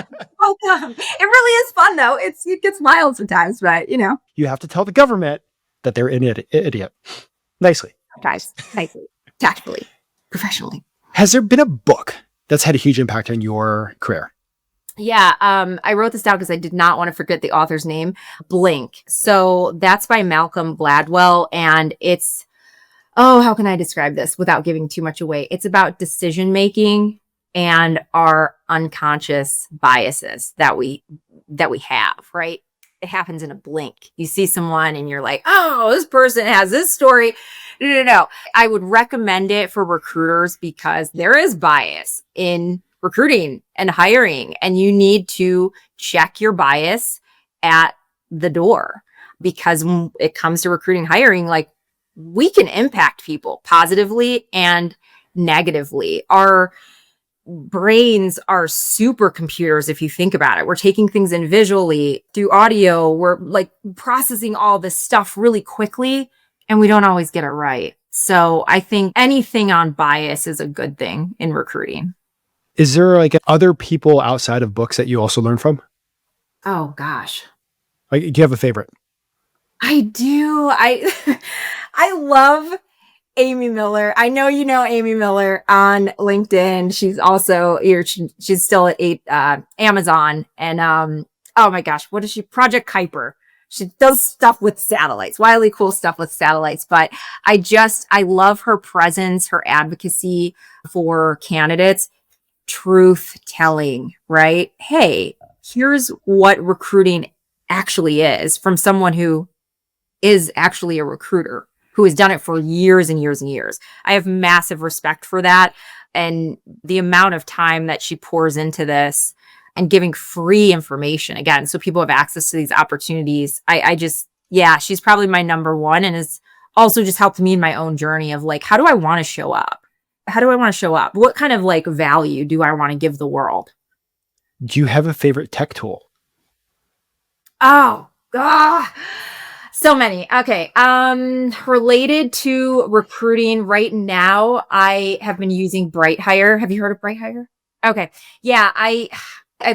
Welcome. It really is fun though. It gets wild sometimes, but You have to tell the government that they're an idiot. Nicely. Guys, nicely, tactfully, professionally. Has there been a book that's had a huge impact on your career? Yeah, I wrote this down because I did not want to forget the author's name, Blink. So that's by Malcolm Gladwell. And it's, how can I describe this without giving too much away? It's about decision-making and our unconscious biases that we have, right? It happens in a blink. You see someone and you're like, oh, this person has this story. No. I would recommend it for recruiters because there is bias in recruiting and hiring, and you need to check your bias at the door, because when it comes to recruiting, hiring, like, we can impact people positively and negatively. Our brains are supercomputers. If you think about it, we're taking things in visually through audio. We're like processing all this stuff really quickly, and we don't always get it right. So I think anything on bias is a good thing in recruiting. Is there like other people outside of books that you also learn from? Oh gosh. Like, do you have a favorite? I do. I love Amy Miller. I know you know Amy Miller on LinkedIn. She's also here. She's still at Amazon. And oh my gosh, what is she? Project Kuiper. She does stuff with satellites, wildly cool stuff with satellites. But I love her presence, her advocacy for candidates, truth telling, right? Hey, here's what recruiting actually is, from someone who is actually a recruiter, who has done it for years and years and years. I have massive respect for that. And the amount of time that she pours into this and giving free information, again, so people have access to these opportunities. She's probably my number one, and has also just helped me in my own journey of like, how do I want to show up? How do I want to show up? What kind of like value do I want to give the world? Do you have a favorite tech tool? Oh, God. So many. Okay. Related to recruiting right now, I have been using BrightHire. Have you heard of BrightHire? Okay. Yeah, I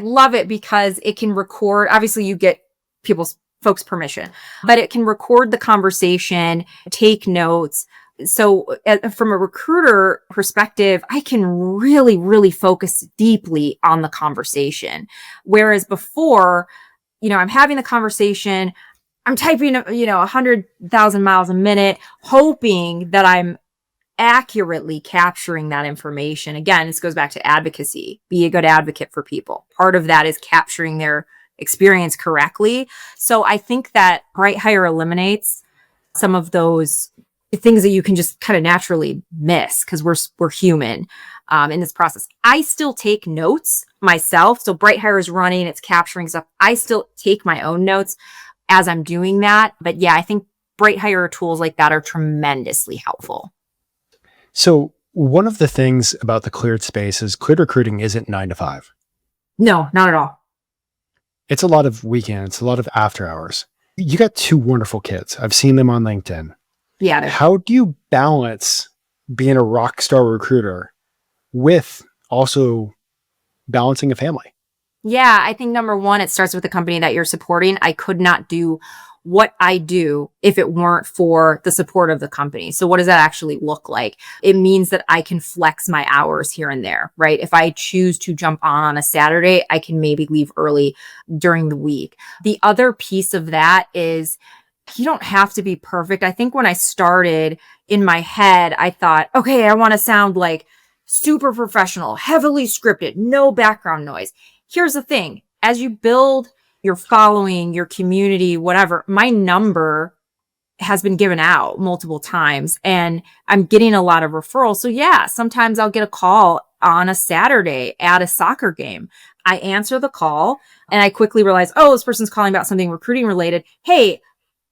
love it because it can record. Obviously, you get folks' permission, but it can record the conversation, take notes. So from a recruiter perspective, I can really, really focus deeply on the conversation. Whereas before, I'm having the conversation, I'm typing, 100,000 miles a minute, hoping that I'm accurately capturing that information. Again, this goes back to advocacy. Be a good advocate for people. Part of that is capturing their experience correctly. So I think that BrightHire eliminates some of those things that you can just kind of naturally miss, because we're human in this process. I still take notes myself. So BrightHire is running, it's capturing stuff. I still take my own notes as I'm doing that. But yeah, I think BrightHire tools like that are tremendously helpful. So one of the things about the cleared space is cleared recruiting isn't 9 to 5. No, not at all. It's a lot of weekends, a lot of after hours. You got 2 wonderful kids. I've seen them on LinkedIn. Yeah. How do you balance being a rock star recruiter with also balancing a family? Yeah, I think number one, it starts with the company that you're supporting. I could not do what I do if it weren't for the support of the company. So what does that actually look like? It means that I can flex my hours here and there, right? If I choose to jump on a Saturday, I can maybe leave early during the week. The other piece of that is you don't have to be perfect. I think when I started, in my head, I thought, okay, I want to sound like super professional, heavily scripted, no background noise. Here's the thing. As you build your following, your community, whatever, my number has been given out multiple times and I'm getting a lot of referrals. So yeah, sometimes I'll get a call on a Saturday at a soccer game. I answer the call and I quickly realize, oh, this person's calling about something recruiting related. Hey,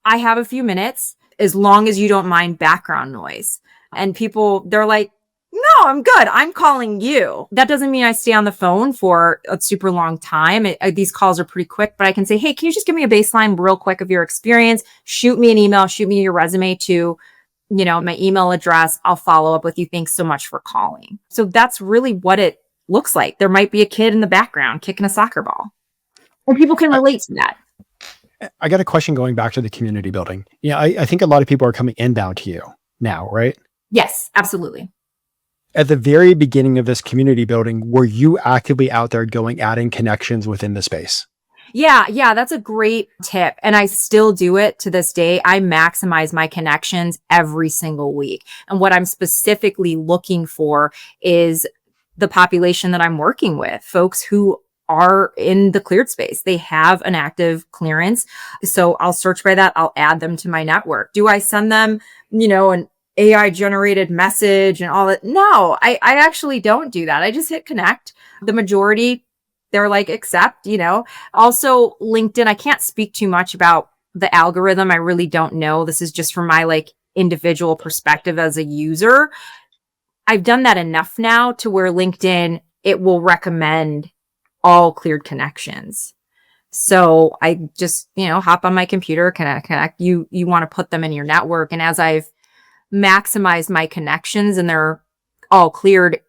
I have a few minutes as long as you don't mind background noise. And people, they're like, no, I'm good. I'm calling you. That doesn't mean I stay on the phone for a super long time. These calls are pretty quick, but I can say, hey, can you just give me a baseline real quick of your experience? Shoot me an email, shoot me your resume to, my email address. I'll follow up with you. Thanks so much for calling. So that's really what it looks like. There might be a kid in the background kicking a soccer ball, and people can relate to that. I got a question going back to the community building. Yeah, I think a lot of people are coming inbound to you now, right? Yes, absolutely. At the very beginning of this community building, were you actively out there adding connections within the space? Yeah, that's a great tip. And I still do it to this day. I maximize my connections every single week. And what I'm specifically looking for is the population that I'm working with, folks who are in the cleared space. They have an active clearance. So I'll search by that. I'll add them to my network. Do I send them, an AI generated message and all that. No, I actually don't do that. I just hit connect. The majority, they're like, accept, Also, LinkedIn, I can't speak too much about the algorithm. I really don't know. This is just from my like individual perspective as a user. I've done that enough now to where LinkedIn, it will recommend all cleared connections. So I just, hop on my computer, connect. You want to put them in your network. And as I've maximized my connections and they're all cleared,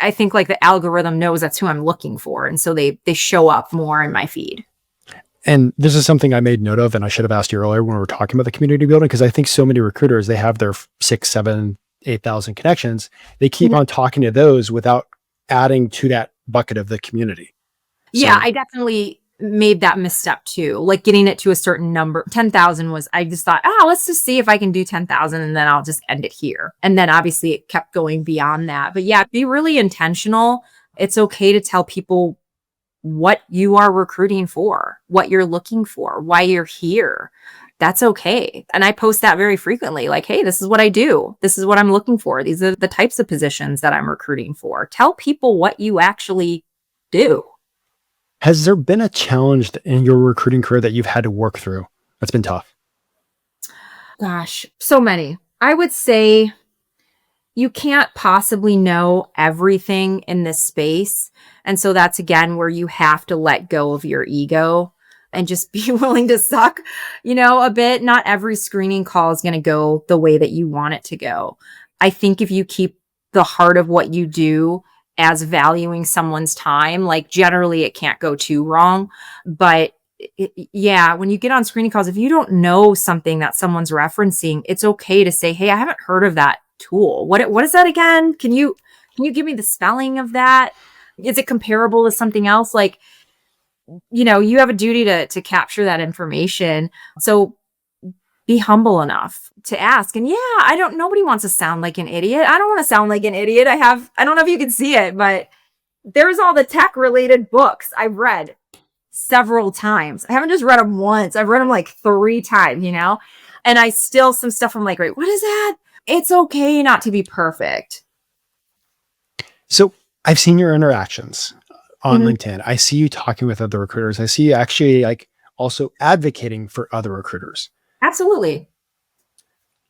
I think like the algorithm knows that's who I'm looking for. And so they show up more in my feed. And this is something I made note of, and I should have asked you earlier when we were talking about the community building, because I think so many recruiters, they have their 6, 7, 8,000 connections. They keep on talking to those without adding to that bucket of the community. Yeah, I definitely made that misstep too. Like getting it to a certain number. 10,000 was, I just thought, let's just see if I can do 10,000 and then I'll just end it here. And then obviously it kept going beyond that. But yeah, be really intentional. It's okay to tell people what you are recruiting for, what you're looking for, why you're here. That's okay. And I post that very frequently. Like, hey, this is what I do. This is what I'm looking for. These are the types of positions that I'm recruiting for. Tell people what you actually do. Has there been a challenge in your recruiting career that you've had to work through that's been tough? Gosh, so many. I would say you can't possibly know everything in this space. And so that's again where you have to let go of your ego and just be willing to suck, a bit. Not every screening call is going to go the way that you want it to go. I think if you keep the heart of what you do as valuing someone's time, like generally it can't go too wrong. But when you get on screening calls, if you don't know something that someone's referencing, it's okay to say, hey, I haven't heard of that tool. What is that again? Can you give me the spelling of that? Is it comparable to something else? Like, you have a duty to capture that information. So be humble enough to ask. And nobody wants to sound like an idiot. I don't want to sound like an idiot. I don't know if you can see it, but there's all the tech related books I've read several times. I haven't just read them once. I've read them like 3 times, and I still, some stuff I'm like, wait, what is that? It's okay not to be perfect. So I've seen your interactions on LinkedIn. I see you talking with other recruiters. I see you actually like also advocating for other recruiters. Absolutely.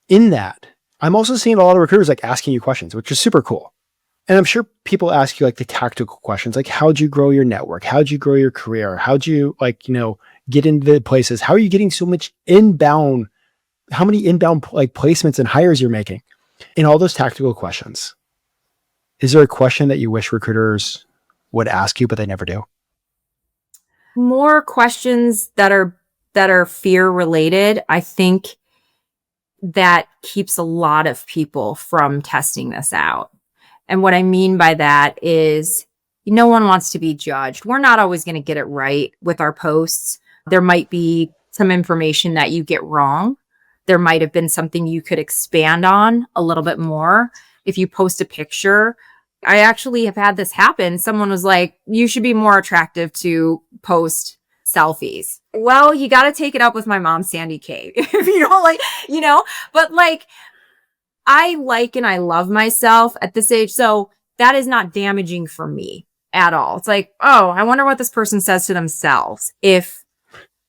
In that, I'm also seeing a lot of recruiters like asking you questions, which is super cool. And I'm sure people ask you like the tactical questions, like how'd you grow your network? How'd you grow your career? How'd you get into the places? How are you getting so much inbound? How many inbound like placements and hires you're making? In all those tactical questions, is there a question that you wish recruiters would ask you, but they never do? More questions that are fear related. I think that keeps a lot of people from testing this out. And what I mean by that is no one wants to be judged. We're not always going to get it right with our posts. There might be some information that you get wrong. There might have been something you could expand on a little bit more. If you post a picture, I actually have had this happen. Someone was like, you should be more attractive to post selfies. Well, you got to take it up with my mom, Sandy K. If you don't like, but like, I like and I love myself at this age. So that is not damaging for me at all. It's like, oh, I wonder what this person says to themselves if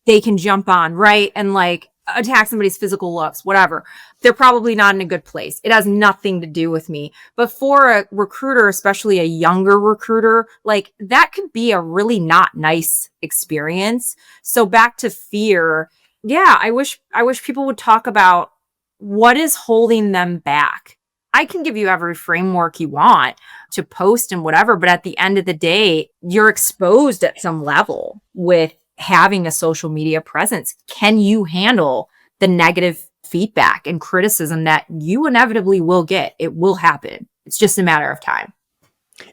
they can jump on, right? And like attack somebody's physical looks, whatever. They're probably not in a good place. It has nothing to do with me. But for a recruiter, especially a younger recruiter, like that could be a really not nice experience. So back to fear. Yeah, I wish people would talk about what is holding them back. I can give you every framework you want to post and whatever, but at the end of the day, you're exposed at some level with having a social media presence. Can you handle the negative feedback and criticism that you inevitably will get? It will happen. It's just a matter of time.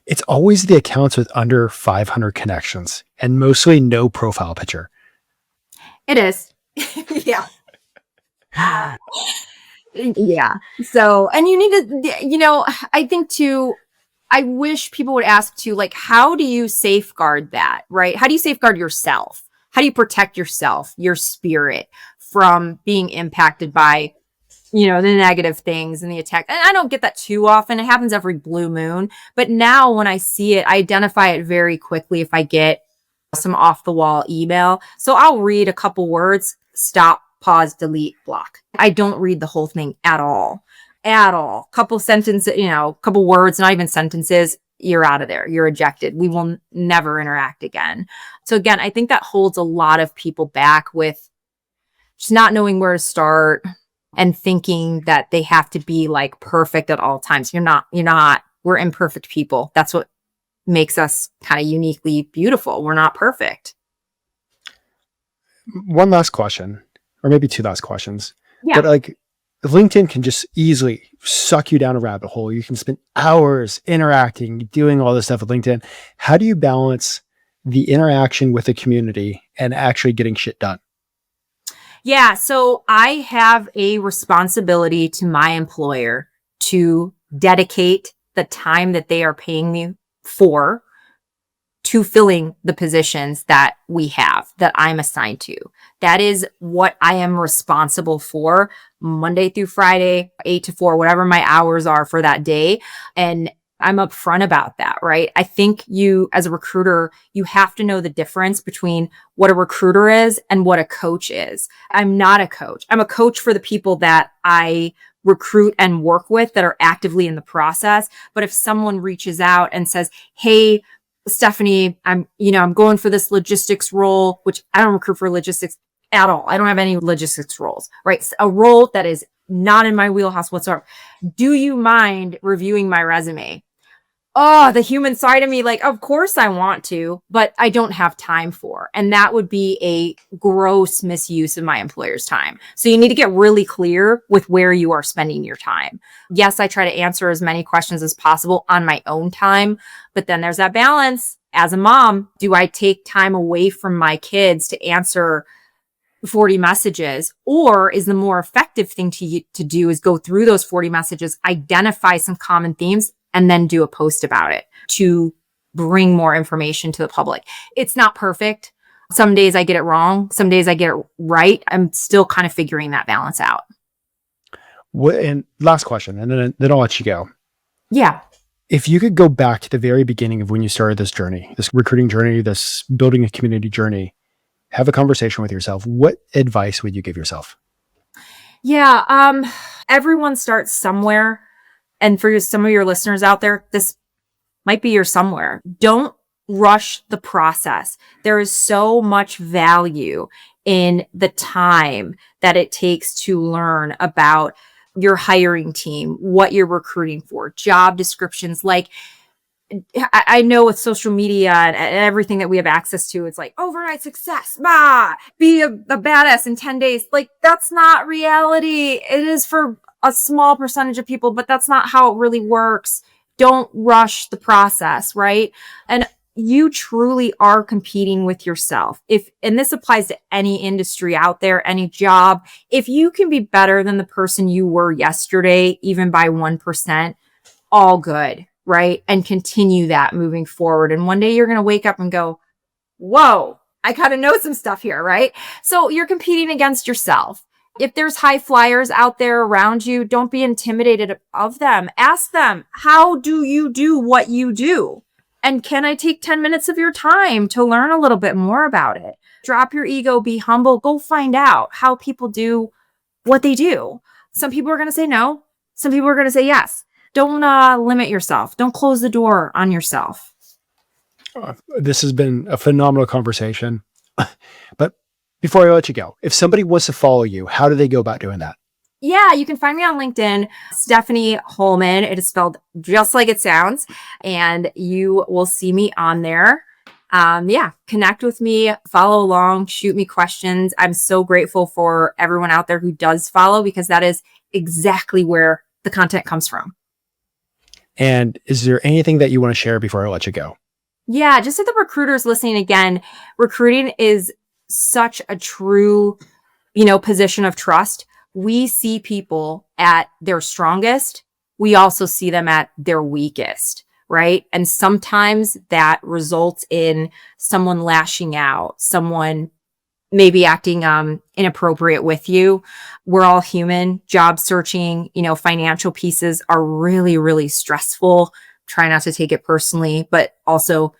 It's always the accounts with under 500 connections and mostly no profile picture. It is. Yeah. Yeah. So, and you need to, I think too, I wish people would ask too, like, how do you safeguard that, right? How do you safeguard yourself? How do you protect yourself, your spirit from being impacted by the negative things and the attack. And I don't get that too often. It happens every blue moon. But now when I see it, I identify it very quickly if I get some off the wall email. So I'll read a couple words, stop, pause, delete, block. I don't read the whole thing at all. Couple sentences, couple words, not even sentences. You're out of there. You're ejected. We will never interact again. So again, I think that holds a lot of people back with just not knowing where to start and thinking that they have to be like perfect at all times. You're not. We're imperfect people. That's what makes us kind of uniquely beautiful. We're not perfect. One last question, or maybe two last questions. Yeah. But like LinkedIn can just easily suck you down a rabbit hole. You can spend hours interacting, doing all this stuff with LinkedIn. How do you balance the interaction with the community and actually getting shit done? Yeah. So I have a responsibility to my employer to dedicate the time that they are paying me for to filling the positions that we have, that I'm assigned to. That is what I am responsible for Monday through Friday, 8 to 4, whatever my hours are for that day. And I'm upfront about that, right? I think you, as a recruiter, you have to know the difference between what a recruiter is and what a coach is. I'm not a coach. I'm a coach for the people that I recruit and work with that are actively in the process. But if someone reaches out and says, hey, Stephanie, I'm going for this logistics role, which I don't recruit for logistics at all. I don't have any logistics roles, right? A role that is not in my wheelhouse whatsoever. Do you mind reviewing my resume? Oh, the human side of me, like, of course I want to, but I don't have time for. And that would be a gross misuse of my employer's time. So you need to get really clear with where you are spending your time. Yes, I try to answer as many questions as possible on my own time, but then there's that balance. As a mom, do I take time away from my kids to answer 40 messages? Or is the more effective thing to do is go through those 40 messages, identify some common themes, and then do a post about it to bring more information to the public. It's not perfect. Some days I get it wrong. Some days I get it right. I'm still kind of figuring that balance out. And last question, and then I'll let you go. Yeah. If you could go back to the very beginning of when you started this journey, this recruiting journey, this building a community journey, have a conversation with yourself, what advice would you give yourself? Yeah. Everyone starts somewhere. And for some of your listeners out there, this might be your somewhere. Don't rush the process. There is so much value in the time that it takes to learn about your hiring team, what you're recruiting for, job descriptions. Like, I know with social media and everything that we have access to, it's like overnight success, be a badass in 10 days. Like, that's not reality. It is for a small percentage of people, but that's not how it really works. Don't rush the process, right? And you truly are competing with yourself. And this applies to any industry out there, any job. If you can be better than the person you were yesterday, even by 1%, all good, right? And continue that moving forward. And one day you're going to wake up and go, whoa, I kind of know some stuff here, right? So you're competing against yourself. If there's high flyers out there around you, don't be intimidated of them. Ask them, how do you do what you do? And can I take 10 minutes of your time to learn a little bit more about it? Drop your ego, be humble, go find out how people do what they do. Some people are going to say no. Some people are going to say yes. Don't limit yourself. Don't close the door on yourself. This has been a phenomenal conversation. But before I let you go, if somebody wants to follow you, how do they go about doing that? Yeah, you can find me on LinkedIn, Stephanie Holman. It is spelled just like it sounds, and you will see me on there. Connect with me, follow along, shoot me questions. I'm so grateful for everyone out there who does follow, because that is exactly where the content comes from. And is there anything that you want to share before I let you go? Yeah, just to the recruiters listening again, recruiting is such a true, position of trust. We see people at their strongest. We also see them at their weakest, right? And sometimes that results in someone lashing out, someone maybe acting inappropriate with you. We're all human. Job searching, financial pieces are really, really stressful. Try not to take it personally, but also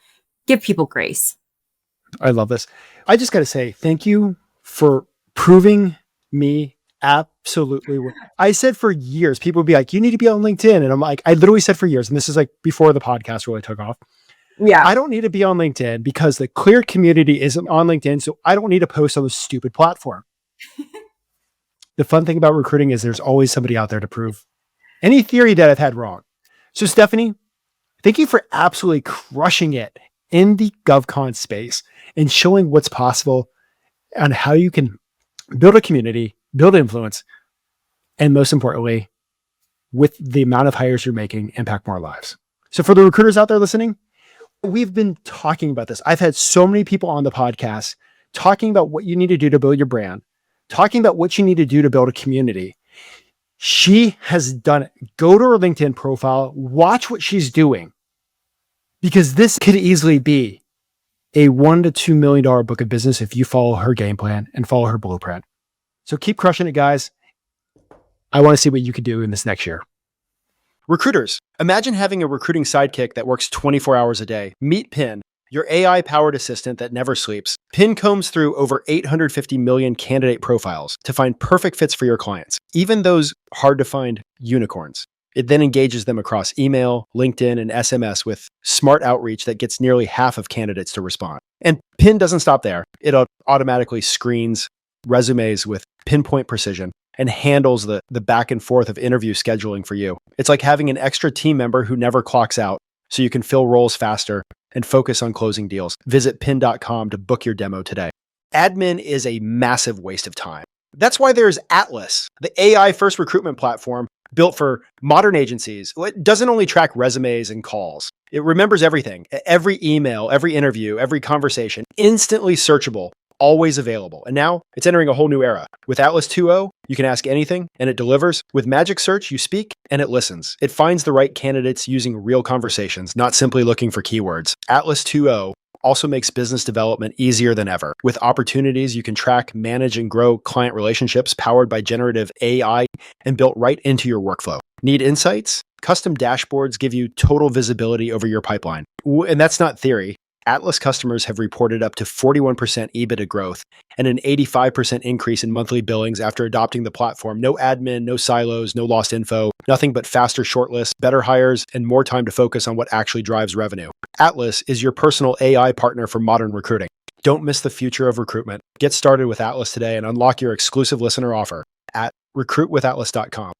give people grace. I love this. I just got to say thank you for proving me absolutely. I said for years, people would be like, you need to be on LinkedIn. And I'm like, I literally said for years, and this is like before the podcast really took off. Yeah. I don't need to be on LinkedIn because the clear community isn't on LinkedIn. So I don't need to post on this stupid platform. The fun thing about recruiting is there's always somebody out there to prove any theory that I've had wrong. So Stephanie, thank you for absolutely crushing it in the GovCon space and showing what's possible and how you can build a community, build influence, and most importantly, with the amount of hires you're making, impact more lives. So for the recruiters out there listening, we've been talking about this. I've had so many people on the podcast talking about what you need to do to build your brand, talking about what you need to do to build a community. She has done it. Go to her LinkedIn profile, watch what she's doing, because this could easily be a $1 to $2 million book of business if you follow her game plan and follow her blueprint. So keep crushing it, guys. I want to see what you could do in this next year. Recruiters, imagine having a recruiting sidekick that works 24 hours a day. Meet Pin, your AI-powered assistant that never sleeps. Pin combs through over 850 million candidate profiles to find perfect fits for your clients, even those hard-to-find unicorns. It then engages them across email, LinkedIn, and SMS with smart outreach that gets nearly half of candidates to respond. And Pin doesn't stop there. It automatically screens resumes with pinpoint precision and handles the back and forth of interview scheduling for you. It's like having an extra team member who never clocks out, so you can fill roles faster and focus on closing deals. Visit pin.com to book your demo today. Admin is a massive waste of time. That's why there's Atlas, the AI-first recruitment platform built for modern agencies. It doesn't only track resumes and calls. It remembers everything, every email, every interview, every conversation, instantly searchable, always available. And now it's entering a whole new era. With Atlas 2.0, you can ask anything and it delivers. With Magic Search, you speak and it listens. It finds the right candidates using real conversations, not simply looking for keywords. Atlas 2.0 also makes business development easier than ever. With opportunities, you can track, manage, and grow client relationships powered by generative AI and built right into your workflow. Need insights? Custom dashboards give you total visibility over your pipeline. And that's not theory. Atlas customers have reported up to 41% EBITDA growth and an 85% increase in monthly billings after adopting the platform. No admin, no silos, no lost info, nothing but faster shortlists, better hires, and more time to focus on what actually drives revenue. Atlas is your personal AI partner for modern recruiting. Don't miss the future of recruitment. Get started with Atlas today and unlock your exclusive listener offer at recruitwithatlas.com.